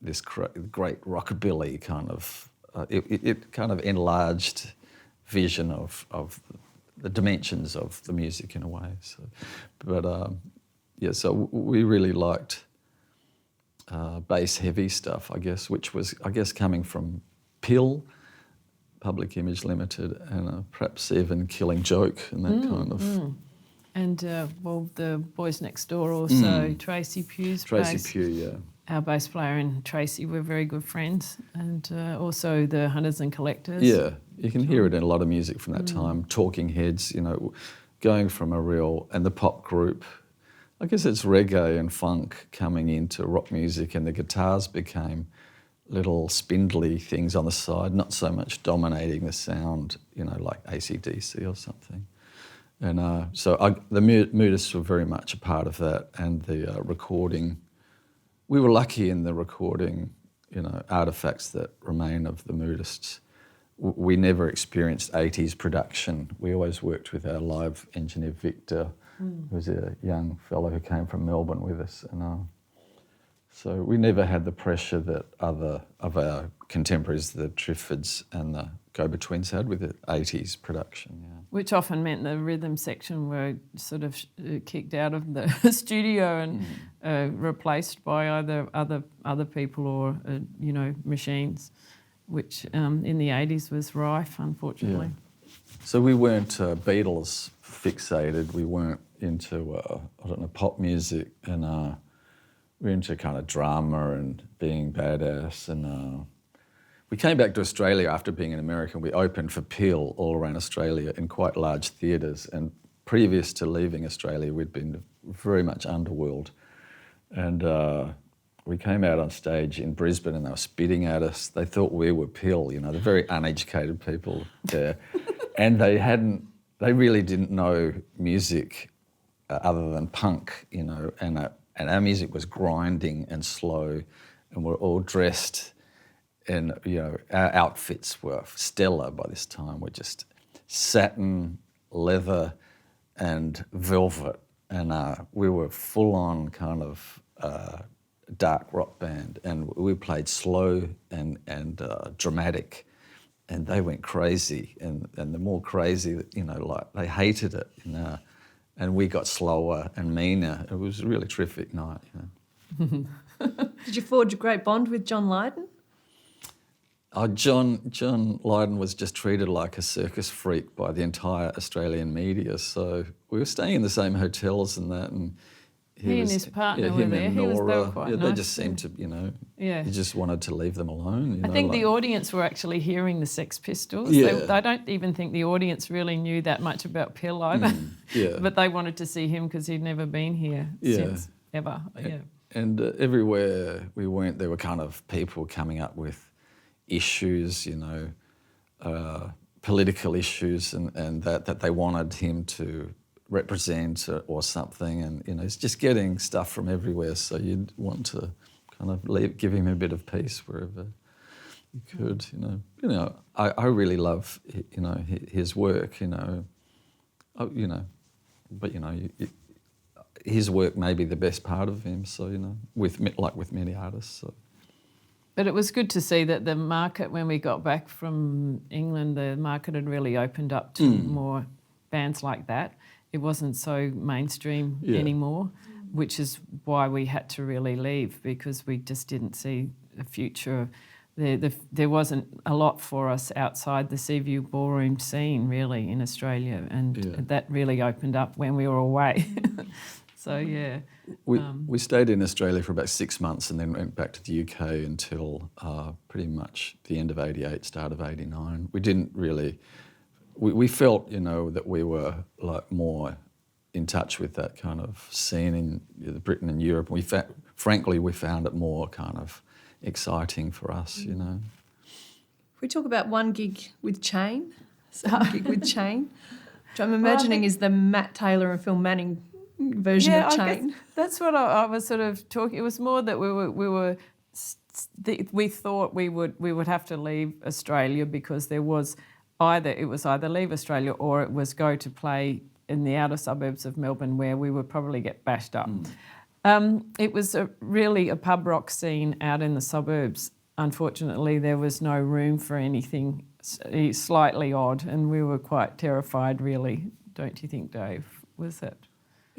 this great rockabilly kind of. It kind of enlarged vision of the dimensions of the music in a way. So, but so we really liked bass heavy stuff, I guess, which was coming from Pill, Public Image Limited, and perhaps even Killing Joke and that kind of. And the Boys Next Door also, Tracy Pugh's bass. Pugh, yeah. Our bass player and Tracy were very good friends, and also the Hunters and Collectors. Yeah, you can hear it in a lot of music from that time. Talking Heads, going from and the pop group. I guess it's reggae and funk coming into rock music, and the guitars became little spindly things on the side, not so much dominating the sound, like AC/DC or something. And the Moodists were very much a part of that, and the recording. We were lucky in the recording, artefacts that remain of the Moodists. We never experienced 80s production. We always worked with our live engineer, Victor, who was a young fellow who came from Melbourne with us. And so we never had the pressure that other of our contemporaries, the Triffids and the Go-Betweens, had with the 80s production. Yeah. Which often meant the rhythm section were sort of kicked out of the studio and replaced by either other people or machines, which in the 80s was rife, unfortunately. Yeah. So we weren't Beatles fixated. We weren't into pop music, and we were into kind of drama and being badass. And we came back to Australia after being in America. We opened for Peel all around Australia in quite large theatres. And previous to leaving Australia, we'd been very much underworld. And we came out on stage in Brisbane and they were spitting at us. They thought we were Peel, the very uneducated people there. And they really didn't know music other than punk, and our music was grinding and slow, and we're all dressed. And, our outfits were stellar by this time. We're just satin, leather and velvet. And we were full-on kind of dark rock band. And we played slow and dramatic. And they went crazy. And the more crazy, they hated it. And we got slower and meaner. It was a really terrific night. Did you forge a great bond with John Lydon? John Lydon was just treated like a circus freak by the entire Australian media. So we were staying in the same hotels and that, and he and his partner were him there. And They Nora, were quite they nice. just seemed to, he just wanted to leave them alone. I think the audience were actually hearing the Sex Pistols. Yeah. I don't even think the audience really knew that much about Pill either. Yeah. But they wanted to see him because he'd never been here since ever. Yeah. And everywhere we went, there were kind of people coming up with issues, political issues, and that they wanted him to represent or something, and it's just getting stuff from everywhere. So you'd want to kind of give him a bit of peace wherever you could. I really love his work. His work may be the best part of him. So with many artists. So. But it was good to see that the market, when we got back from England, the market had really opened up to more bands like that. It wasn't so mainstream anymore, which is why we had to really leave, because we just didn't see a future. There wasn't a lot for us outside the Seaview ballroom scene, really, in Australia, and that really opened up when we were away. So, yeah. We stayed in Australia for about 6 months and then went back to the UK until pretty much the end of 88, start of 89. We didn't really... We felt, that we were more in touch with that kind of scene in Britain and Europe. Frankly, we found it more kind of exciting for us, If we talk about one gig with Chain, which I'm imagining is the Matt Taylor and Phil Manning version of I Chain. guess that's what I was sort of talking. It was more that we thought we would have to leave Australia because it was either leave Australia or it was go to play in the outer suburbs of Melbourne where we would probably get bashed up. It was really a pub rock scene out in the suburbs. Unfortunately, there was no room for anything slightly odd, and we were quite terrified, really. Don't you think, Dave? Was that?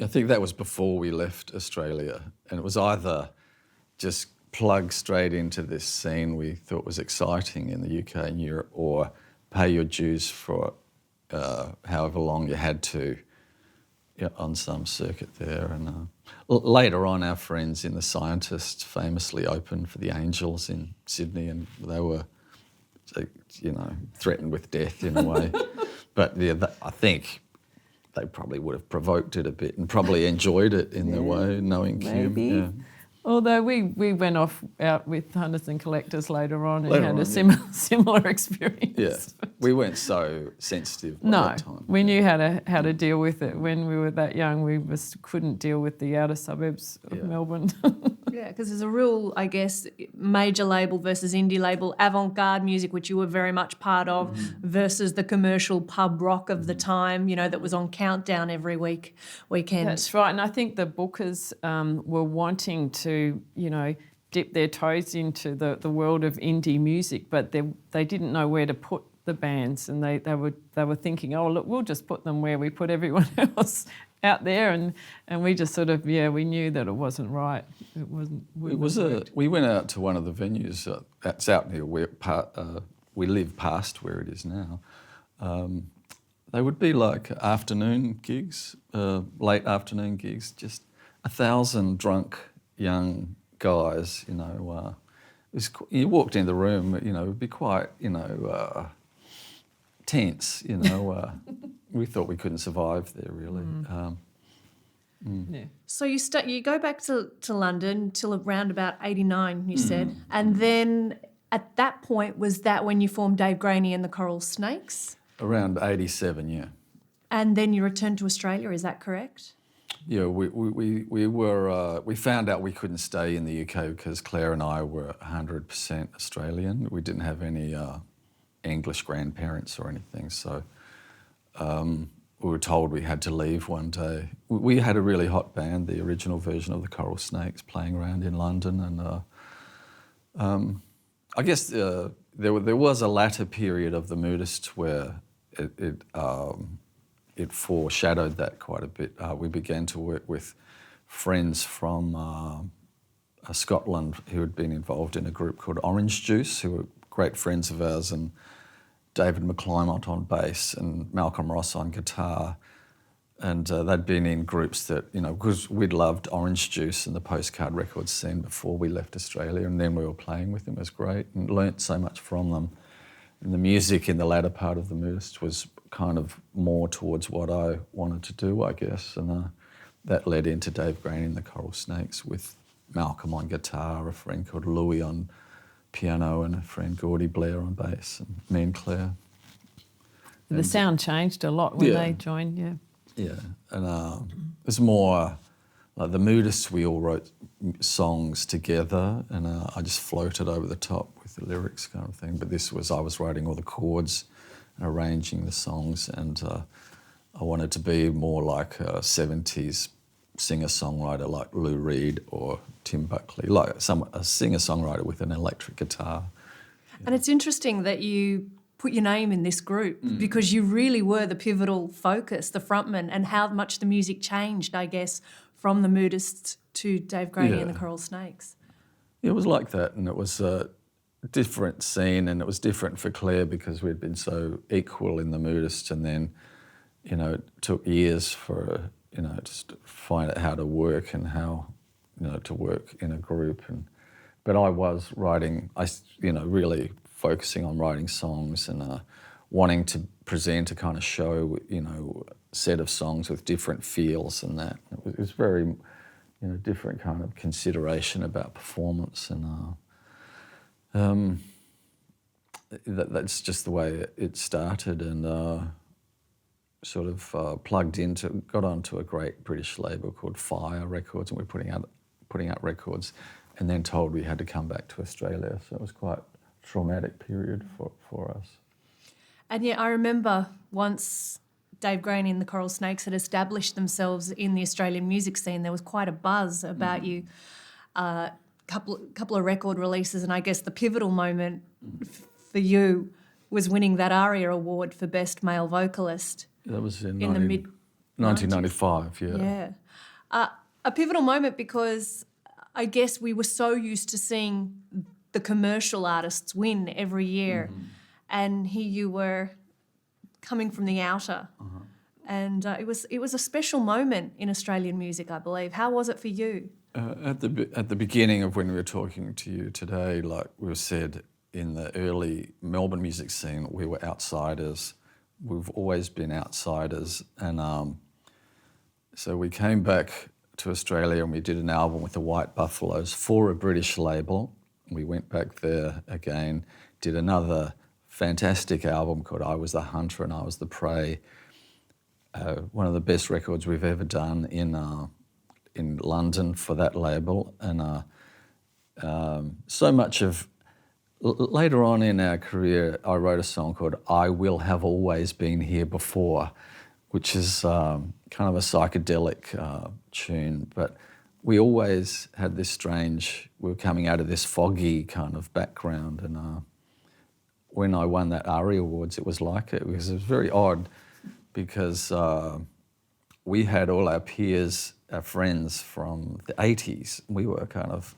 I think that was before we left Australia, and it was either just plug straight into this scene we thought was exciting in the UK and Europe, or pay your dues for however long you had to on some circuit there. And later on, our friends in The Scientists famously opened for the Angels in Sydney, and they were, threatened with death in a way. But I think they probably would have provoked it a bit and probably enjoyed it in their way, knowing Kim. Maybe. Yeah. Although we went off out with Hunters and Collectors later on and had a similar experience. Yeah, we weren't so sensitive by No, that time. we knew how to deal with it. When we were that young, we just couldn't deal with the outer suburbs of Melbourne. Yeah, because there's a real, I guess, major label versus indie label, avant-garde music, which you were very much part of, versus the commercial pub rock of the time, that was on Countdown every weekend. That's right, and I think the bookers were wanting to, dip their toes into the world of indie music, but they didn't know where to put the bands, and they were thinking, oh look, we'll just put them where we put everyone else out there, and we just sort of we knew that it wasn't right. It wasn't. We went out to one of the venues that's out near where we live past where it is now. They would be like afternoon gigs, late afternoon gigs, just 1,000 drunk young guys. You walked in the room, it would be quite, tense. We thought we couldn't survive there really. Yeah. So you go back to London till around about 89, you said, and then at that point, was that when you formed Dave Graney and the Coral Snakes? Around 87, yeah. And then you returned to Australia, is that correct? Yeah, we found out we couldn't stay in the UK because Claire and I were 100% Australian. We didn't have any English grandparents or anything, so we were told we had to leave one day. We had a really hot band, the original version of the Coral Snakes, playing around in London, and I guess there was a latter period of the Moodists where it foreshadowed that quite a bit. We began to work with friends from Scotland who had been involved in a group called Orange Juice, who were great friends of ours, and David McClymont on bass and Malcolm Ross on guitar. And they'd been in groups that, because we'd loved Orange Juice and the postcard records scene before we left Australia, and then we were playing with them. It was great and learnt so much from them. And the music in the latter part of the Moodists was kind of more towards what I wanted to do, I guess. And that led into Dave Graney and the Coral Snakes with Malcolm on guitar, a friend called Louis on piano, and a friend Gordy Blair on bass, and me and Claire. The sound changed a lot when they joined, yeah. Yeah, and it was more like the Moodists, we all wrote songs together, and I just floated over the top with the lyrics kind of thing. But I was writing all the chords and arranging the songs, and I wanted to be more like a 70s singer-songwriter like Lou Reed or Tim Buckley, like a singer-songwriter with an electric guitar. And it's interesting that you put your name in this group because you really were the pivotal focus, the frontman, and how much the music changed, I guess, from the Moodists to Dave Graney and the Coral Snakes. It was like that, and it was a different scene, and it was different for Claire because we'd been so equal in the Moodists, and then, it took years for, just to find out how to work and how, to work in a group. But I was writing, really focusing on writing songs and wanting to present a kind of show, set of songs with different feels and that. It was very, different kind of consideration about performance, and that's just the way it started. And sort of got onto a great British label called Fire Records, and we were putting out records, and then told we had to come back to Australia. So it was quite a traumatic period for us. And yeah, I remember once Dave Graney and the Coral Snakes had established themselves in the Australian music scene, there was quite a buzz about you. Couple of record releases, and I guess the pivotal moment for you was winning that ARIA Award for Best Male Vocalist. That was in the mid 1995, yeah. Yeah. A pivotal moment because I guess we were so used to seeing the commercial artists win every year, and here you were coming from the outer. And it was a special moment in Australian music, I believe. How was it for you? At the beginning of when we were talking to you today, like we said, in the early Melbourne music scene, we were outsiders. We've always been outsiders. And so we came back to Australia and we did an album with the White Buffaloes for a British label. We went back there again, did another fantastic album called I Was the Hunter and I Was the Prey. One of the best records we've ever done in London for that label. And so much of... Later on in our career, I wrote a song called I Will Have Always Been Here Before, which is kind of a psychedelic tune, but we always had this strange... We were coming out of this foggy kind of background, and when I won that ARIA Awards, it was like it, because it was very odd, because we had all our peers, our friends from the 80s. We were kind of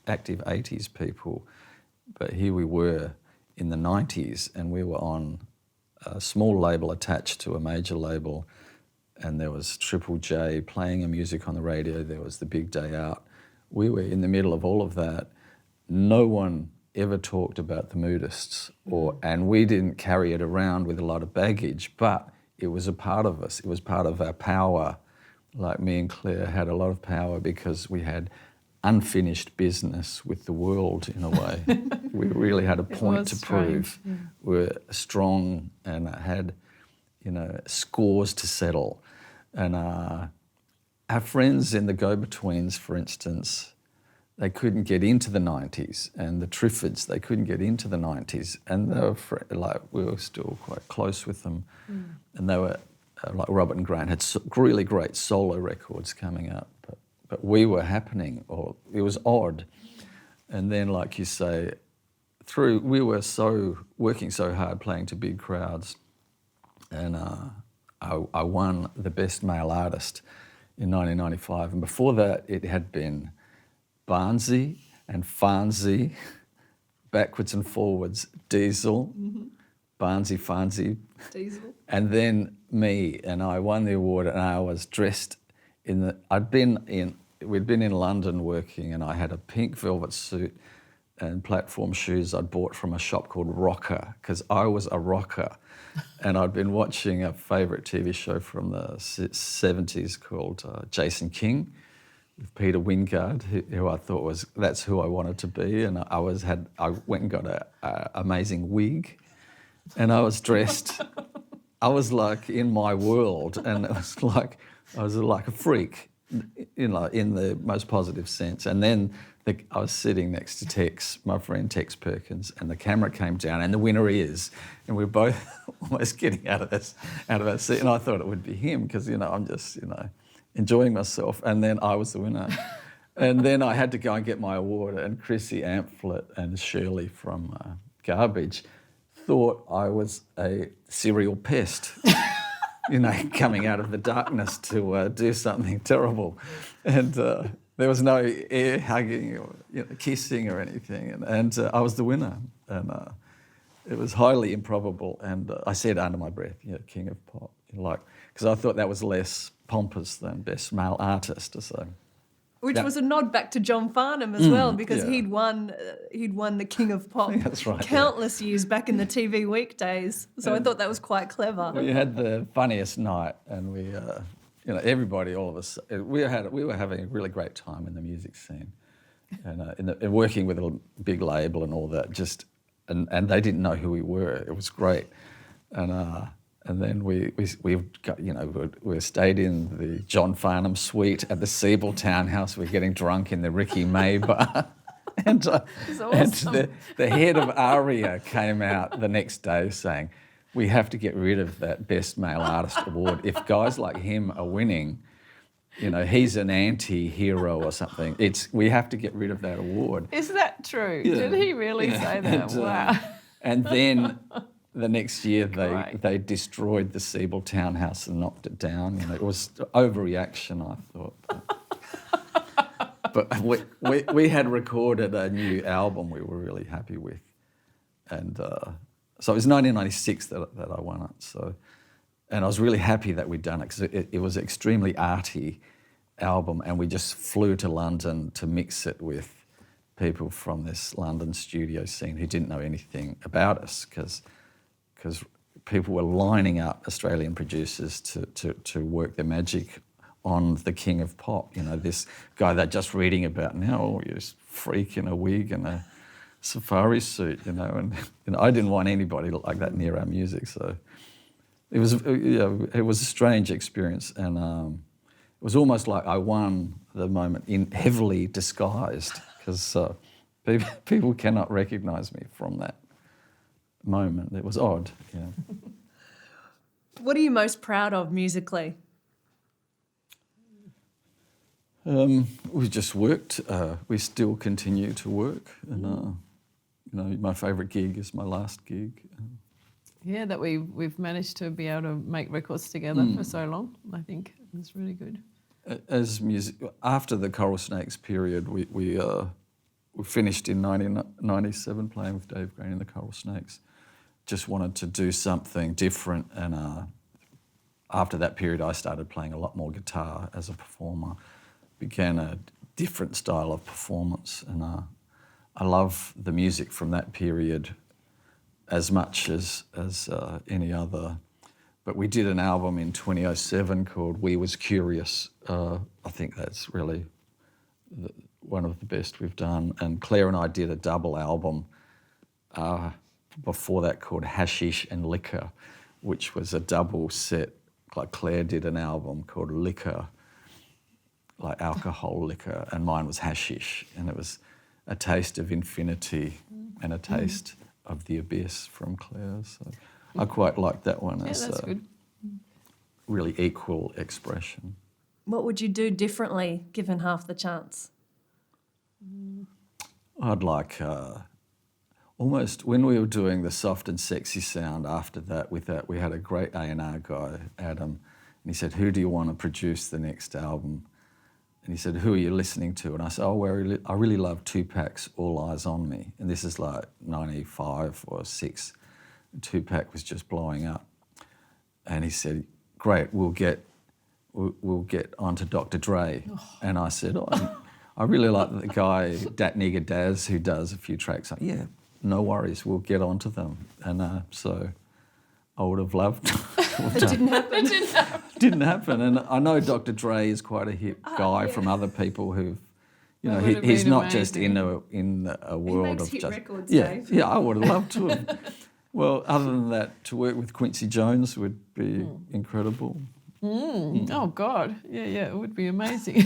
active 80s people, but here we were in the 90s, and we were on a small label attached to a major label, and there was Triple J playing a music on the radio, there was The Big Day Out. We were in the middle of all of that. No one ever talked about the Moodists, and we didn't carry it around with a lot of baggage, but it was a part of us. It was part of our power. Like me and Claire had a lot of power because we had unfinished business with the world in a way. We really had a point to prove. Yeah. We were strong and had, scores to settle. And our friends in the Go-Betweens, for instance, they couldn't get into the 90s, and the Triffids, they couldn't get into the 90s, and they were we were still quite close with them, and they were like Robert and Grant had really great solo records coming up, but we were happening, or it was odd, and then like you say, we were working so hard playing to big crowds, and I won the Best Male Artist in 1995, and before that it had been Barnsey and Farnsey, backwards and forwards, Diesel, Barnsey, Farnsey, Diesel, and then me, and I won the award, and I was dressed we'd been in London working, and I had a pink velvet suit and platform shoes I'd bought from a shop called Rocker, because I was a rocker, and I'd been watching a favourite TV show from the 70s called Jason King, with Peter Wingard, who I thought that's who I wanted to be, and I went and got a amazing wig, and I was dressed. I was like in my world, and it was like I was like a freak, in the most positive sense. And then I was sitting next to Tex, my friend Tex Perkins, and the camera came down, and the winner is, and we were both almost getting out of our seat, and I thought it would be him because I'm just enjoying myself, and then I was the winner. And then I had to go and get my award, and Chrissy Amphlett and Shirley from Garbage thought I was a serial pest, coming out of the darkness to do something terrible. And there was no air hugging or kissing or anything, and I was the winner. And it was highly improbable, and I said under my breath, King of Pop, because I thought that was less pompous than Best Male Artist or so. Which was a nod back to John Farnham as well, because he'd won the King of Pop countless years back in the TV weekdays. So I thought that was quite clever. We had the funniest night, and we, everybody, all of us, we were having a really great time in the music scene, and working with a big label and all that. And they didn't know who we were. It was great, and And then we've got, you know, we stayed in the John Farnham suite at the Siebel Townhouse. We're getting drunk in the Ricky May bar. And, awesome. and the head of ARIA came out the next day saying, we have to get rid of that Best Male Artist Award. If guys like him are winning, you know, he's an anti-hero or something. We have to get rid of that award. Is that true? Yeah. Did he really say that? And, Wow. And then the next year Great. they destroyed the Siebel Townhouse and knocked it down. You know, it was overreaction, I thought. But we had recorded a new album we were really happy with. And so it was 1996 that I won it. So, and I was really happy that we'd done it because it was an extremely arty album, and we just flew to London to mix it with people from this London studio scene who didn't know anything about us because people were lining up, Australian producers, to work their magic on the king of pop. You know, this guy they're just reading about now, oh, you're a freak in a wig and a safari suit, you know, and I didn't want anybody like that near our music, so it was a strange experience, and it was almost like I won the moment in heavily disguised because people cannot recognise me from that moment. It was odd, yeah. What are you most proud of musically? We just worked. We still continue to work, and you know, my favourite gig is my last gig. Yeah, that we've managed to be able to make records together for so long. I think it's really good. As music, after the Coral Snakes period, we finished in 1997 playing with Dave Graney and the Coral Snakes. Just wanted to do something different, and after that period, I started playing a lot more guitar as a performer. Began a different style of performance, and I love the music from that period as much as any other. But we did an album in 2007 called We Was Curious. I think that's really one of the best we've done. And Claire and I did a double album before that called Hashish and Liquor, which was a double set. Like Claire did an album called Liquor, like alcohol liquor, and mine was hashish, and it was a taste of infinity and a taste of the abyss from Claire. So I quite like that one as that's good. Really equal expression. What would you do differently given half the chance? I'd like almost when we were doing the soft and sexy sound after that, we had a great A&R guy, Adam, and he said, who do you want to produce the next album? And he said, who are you listening to? And I said, I really love Tupac's All Eyes on Me. And this is like 95 or 6. And Tupac was just blowing up. And he said, great, we'll get onto Dr. Dre. Oh. And I said, I really like the guy, Dat Nigger Daz, who does a few tracks. Like, yeah, no worries, we'll get onto them. And so I would have loved to have It didn't happen. Didn't happen. And I know Dr. Dre is quite a hip guy from other people who've, you know, he's not just in a world makes of hit just records, Dave. Dave. Yeah, I would have loved to have. Well, other than that, to work with Quincy Jones would be incredible. Oh God, yeah, it would be amazing.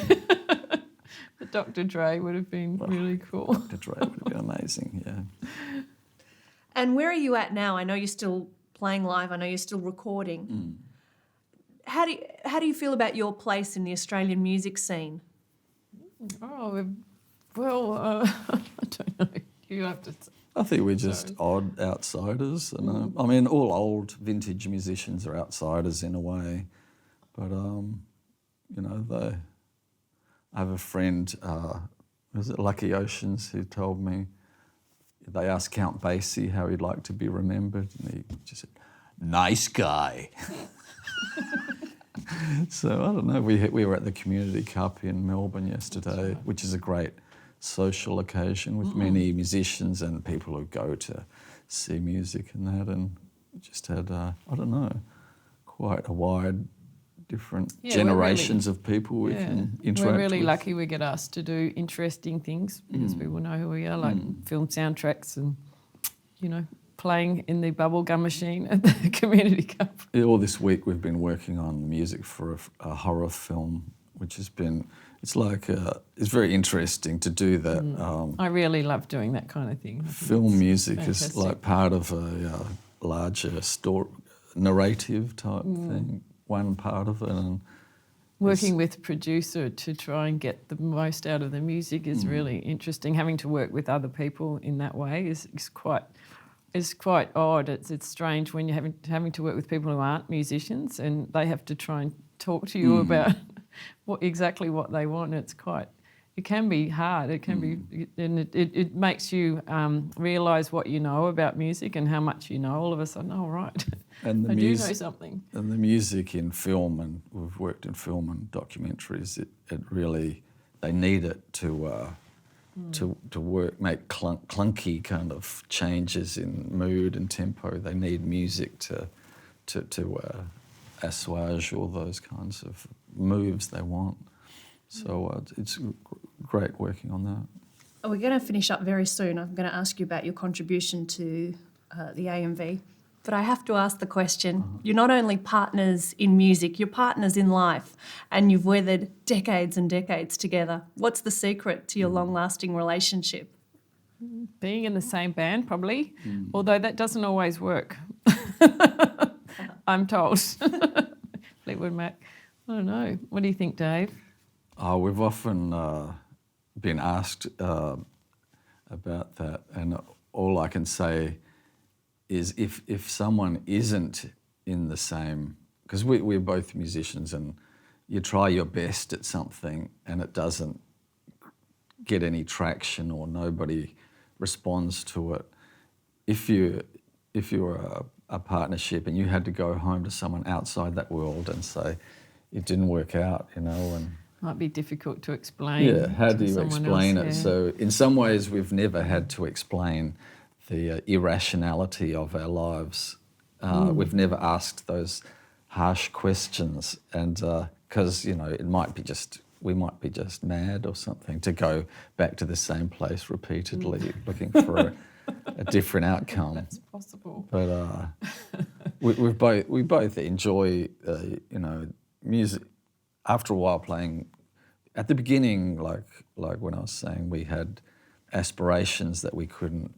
But Dr. Dre would have been really cool. Dr. Dre would have been amazing, yeah. And where are you at now? I know you're still playing live. I know you're still recording. How do you feel about your place in the Australian music scene? Oh, well, I don't know. You have to. I think we're just odd outsiders. And I mean, all old vintage musicians are outsiders in a way. But, you know, I have a friend, was it Lucky Oceans, who told me, they asked Count Basie how he'd like to be remembered, and he just said, nice guy. So, I don't know, we were at the Community Cup in Melbourne yesterday, which is a great social occasion with many musicians and people who go to see music and that, and just had, I don't know, quite a wide, different generations of people we can interact with. We're really lucky we get asked to do interesting things because people know who we are, like film soundtracks and, you know, playing in the bubblegum machine at the community cup. All this week we've been working on music for a horror film, which has been, it's very interesting to do that. I really love doing that kind of thing. Film music fantastic. is like part of a larger story, narrative type thing, one part of it. And working with a producer to try and get the most out of the music is really interesting. Having to work with other people in that way is quite odd. It's strange when you're having to work with people who aren't musicians and they have to try and talk to you about exactly what they want. It can be hard. It can be, and it makes you realise what you know about music and how much you know. All of a sudden, oh right, And the I do know something. And the music in film, and we've worked in film and documentaries, it really, they need it to work, make clunky kind of changes in mood and tempo. They need music to assuage all those kinds of moves they want. So it's great working on that. We're going to finish up very soon. I'm going to ask you about your contribution to the AMV. But I have to ask the question, you're not only partners in music, you're partners in life, and you've weathered decades and decades together. What's the secret to your long-lasting relationship? Being in the same band, probably, although that doesn't always work, I'm told. Fleetwood Mac. I don't know. What do you think, Dave? We've often been asked about that, and all I can say is if someone isn't in the same, because we're both musicians, and you try your best at something and it doesn't get any traction or nobody responds to it. If you're a partnership and you had to go home to someone outside that world and say it didn't work out, and Might be difficult to explain. yeah, how do you explain it? Yeah. So in some ways we've never had to explain the irrationality of our lives. We've never asked those harsh questions, and because it might be we might be just mad or something to go back to the same place repeatedly looking for a different outcome. That's possible. But we both enjoy music. After a while playing, at the beginning, like when I was saying, we had aspirations that we couldn't,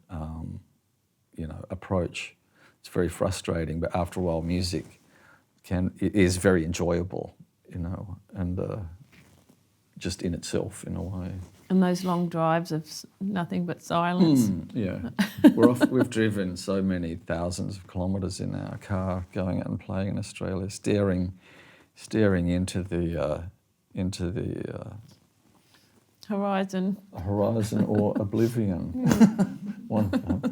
approach. It's very frustrating, but after a while, music is very enjoyable, and just in itself, in a way. And those long drives of nothing but silence. Yeah, we've driven so many thousands of kilometres in our car, going out and playing in Australia, staring into the Horizon or oblivion. Wonderful.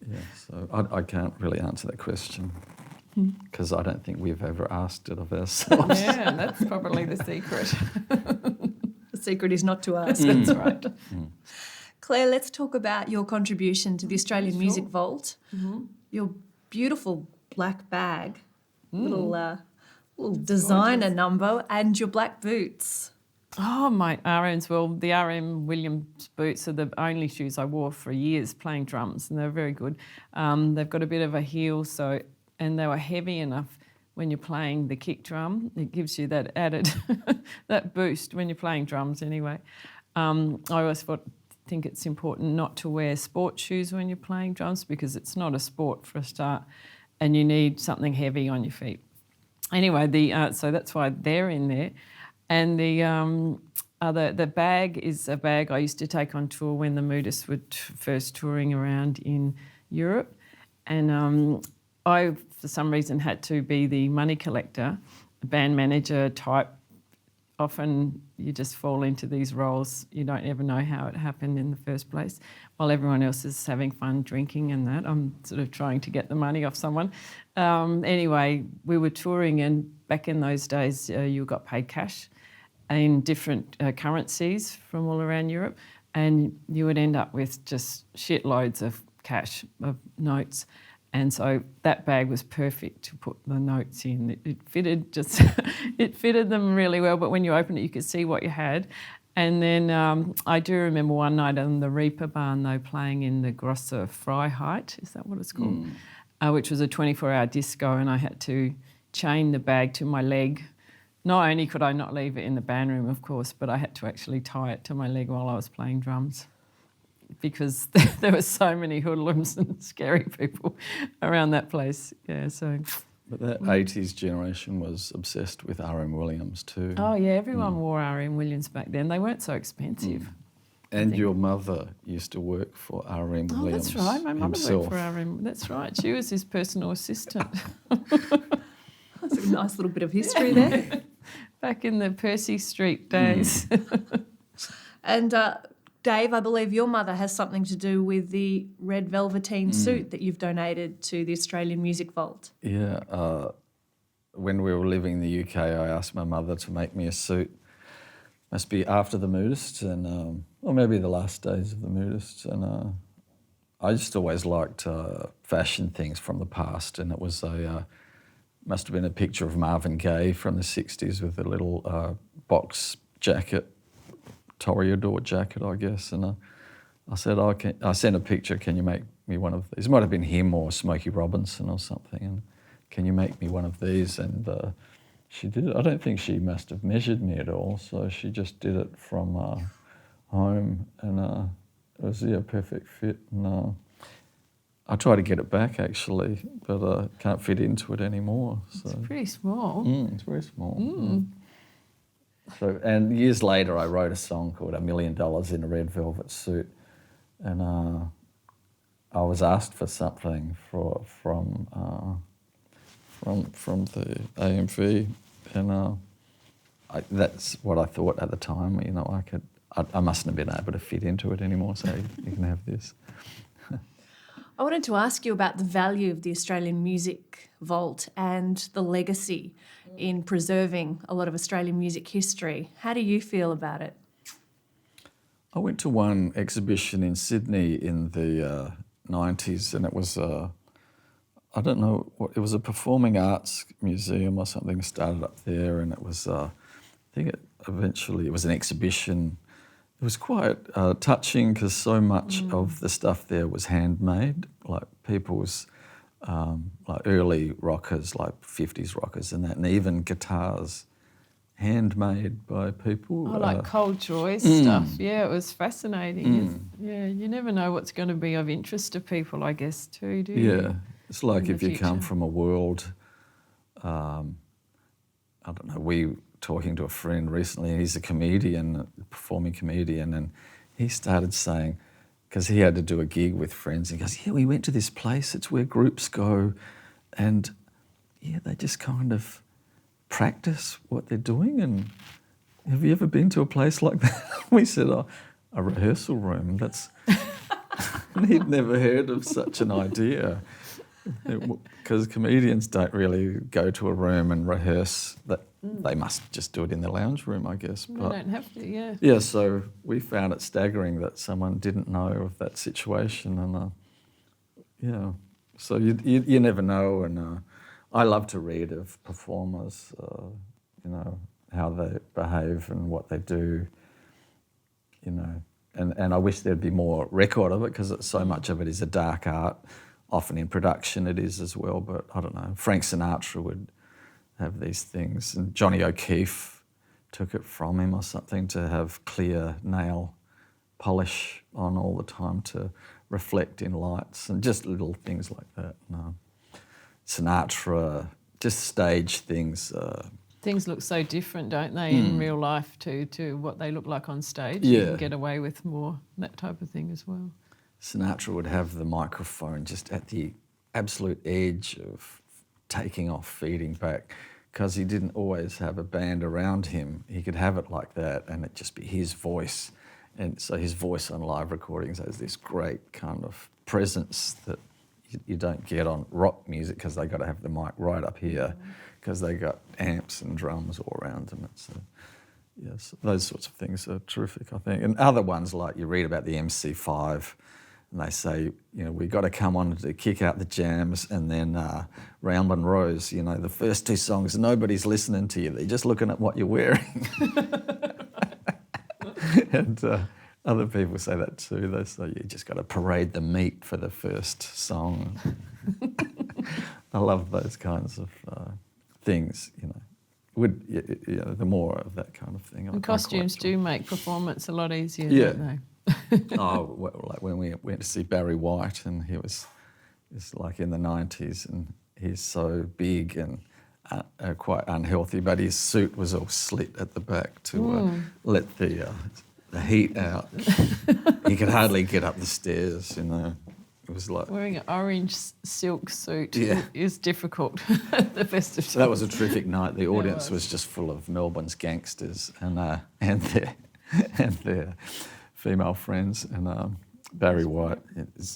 Yeah, so I can't really answer that question because I don't think we've ever asked it of ourselves. Yeah, that's probably the secret. The secret is not to ask. That's right. Claire, let's talk about your contribution to the Australian Music Vault. Your beautiful black bag, little designer number, and your black boots. Oh, my RMs, the RM Williams boots are the only shoes I wore for years playing drums, and they're very good. They've got a bit of a heel, and they were heavy enough when you're playing the kick drum. It gives you that added, that boost when you're playing drums anyway. I always think it's important not to wear sports shoes when you're playing drums because it's not a sport for a start, and you need something heavy on your feet. Anyway, so that's why they're in there. And the bag is a bag I used to take on tour when the Moodists were first touring around in Europe. And I, for some reason, had to be the money collector, band manager type. Often you just fall into these roles. You don't ever know how it happened in the first place. While everyone else is having fun drinking and that, I'm sort of trying to get the money off someone. Anyway, we were touring, and back in those days you got paid cash in different currencies from all around Europe, and you would end up with just shitloads of cash, of notes. And so that bag was perfect to put the notes in. It fitted it fitted them really well, but when you opened it, you could see what you had. And then I do remember one night on the Reaper Barn, though, playing in the Grosser Freiheit, is that what it's called? Which was a 24-hour disco, and I had to chain the bag to my leg. Not only could I not leave it in the band room, of course, but I had to actually tie it to my leg while I was playing drums because there were so many hoodlums and scary people around that place. Yeah, so... But that 80s generation was obsessed with R.M. Williams too. Oh, yeah, everyone wore R.M. Williams back then. They weren't so expensive. And your mother used to work for R.M. Oh, Williams that's right. My mother himself. worked for R.M. That's right. She was his personal assistant. That's a nice little bit of history there. Back in the Percy Street days. And Dave, I believe your mother has something to do with the red velveteen suit that you've donated to the Australian Music Vault. Yeah. When we were living in the UK, I asked my mother to make me a suit. Must be after the Moodists, and or maybe the last days of the Moodists. And I just always liked fashion things from the past, and it was must have been a picture of Marvin Gaye from the 60s with a little box jacket, Toreador jacket, I guess. And I said, I sent a picture, can you make me one of these? It might have been him or Smokey Robinson or something. And can you make me one of these? And she did it. I don't think she must have measured me at all. So she just did it from home, and it was a perfect fit. And I tried to get it back actually, but I can't fit into it anymore. So. It's pretty small. It's very small. So, and years later, I wrote a song called $1 Million in a Red Velvet Suit, and I was asked for something from the AMV, and that's what I thought at the time. You know, I mustn't have been able to fit into it anymore. So you can have this. I wanted to ask you about the value of the Australian Music Vault and the legacy in preserving a lot of Australian music history. How do you feel about it? I went to one exhibition in Sydney in the 90s, and it was I don't know what it was, a performing arts museum or something started up there, and it was I think it was an exhibition. It was quite touching because so much of the stuff there was handmade, like people's like early rockers, like 50s rockers and that, and even guitars handmade by people. Oh, like Cold Joy stuff. Yeah, it was fascinating. Yeah, you never know what's going to be of interest to people, I guess, too, do you? Yeah, it's like if you future. come from a world, I don't know, we talking to a friend recently, and he's a comedian, a performing comedian, and he started saying, because he had to do a gig with friends, he goes, yeah, we went to this place, it's where groups go, and yeah, they just kind of practice what they're doing. And have you ever been to a place like that? We said, oh, a rehearsal room. That's and he'd never heard of such an idea, because comedians don't really go to a room and rehearse. That they must just do it in the lounge room, I guess. They don't have to, yeah. Yeah, so we found it staggering that someone didn't know of that situation, and yeah, so you never know. And I love to read of performers, you know, how they behave and what they do, you know, and I wish there'd be more record of it, because so much of it is a dark art. Often in production it is as well, but I don't know. Frank Sinatra would have these things, and Johnny O'Keefe took it from him or something, to have clear nail polish on all the time to reflect in lights, and just little things like that. No. Sinatra, just stage things. Things look so different, don't they, in real life to what they look like on stage. Yeah. You can get away with more, that type of thing as well. Sinatra would have the microphone just at the absolute edge of taking off, feeding back, because he didn't always have a band around him. He could have it like that and it just be his voice. And so his voice on live recordings has this great kind of presence that you don't get on rock music, because they got to have the mic right up here, because they got amps and drums all around them. It's yes, those sorts of things are terrific, I think. And other ones, like you read about the MC5, and they say, you know, we got to come on to kick out the jams, and then Ramblin' Rose, you know, the first two songs, nobody's listening to you. They're just looking at what you're wearing. And other people say that too. They say you just got to parade the meat for the first song. I love those kinds of things, you know. The more of that kind of thing. And costumes do make performance a lot easier, Yeah. don't they? Like when we went to see Barry White, and it's like in the 90s, and he's so big and quite unhealthy, but his suit was all slit at the back to let the heat out. He could hardly get up the stairs, you know. It was like Wearing an orange silk suit Yeah. is difficult at the festive So that was a terrific night. The audience was just full of Melbourne's gangsters and their female friends. And Barry White,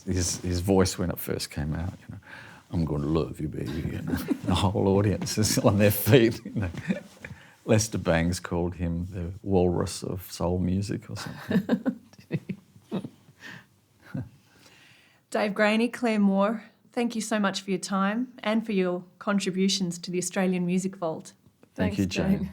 his voice when it first came out, you know, I'm going to love you, baby. You know, the whole audience is on their feet. You know. Lester Bangs called him the walrus of soul music or something. Dave Graney, Clare Moore, thank you so much for your time and for your contributions to the Australian Music Vault. Thank you, Thanks, Jane. Jane.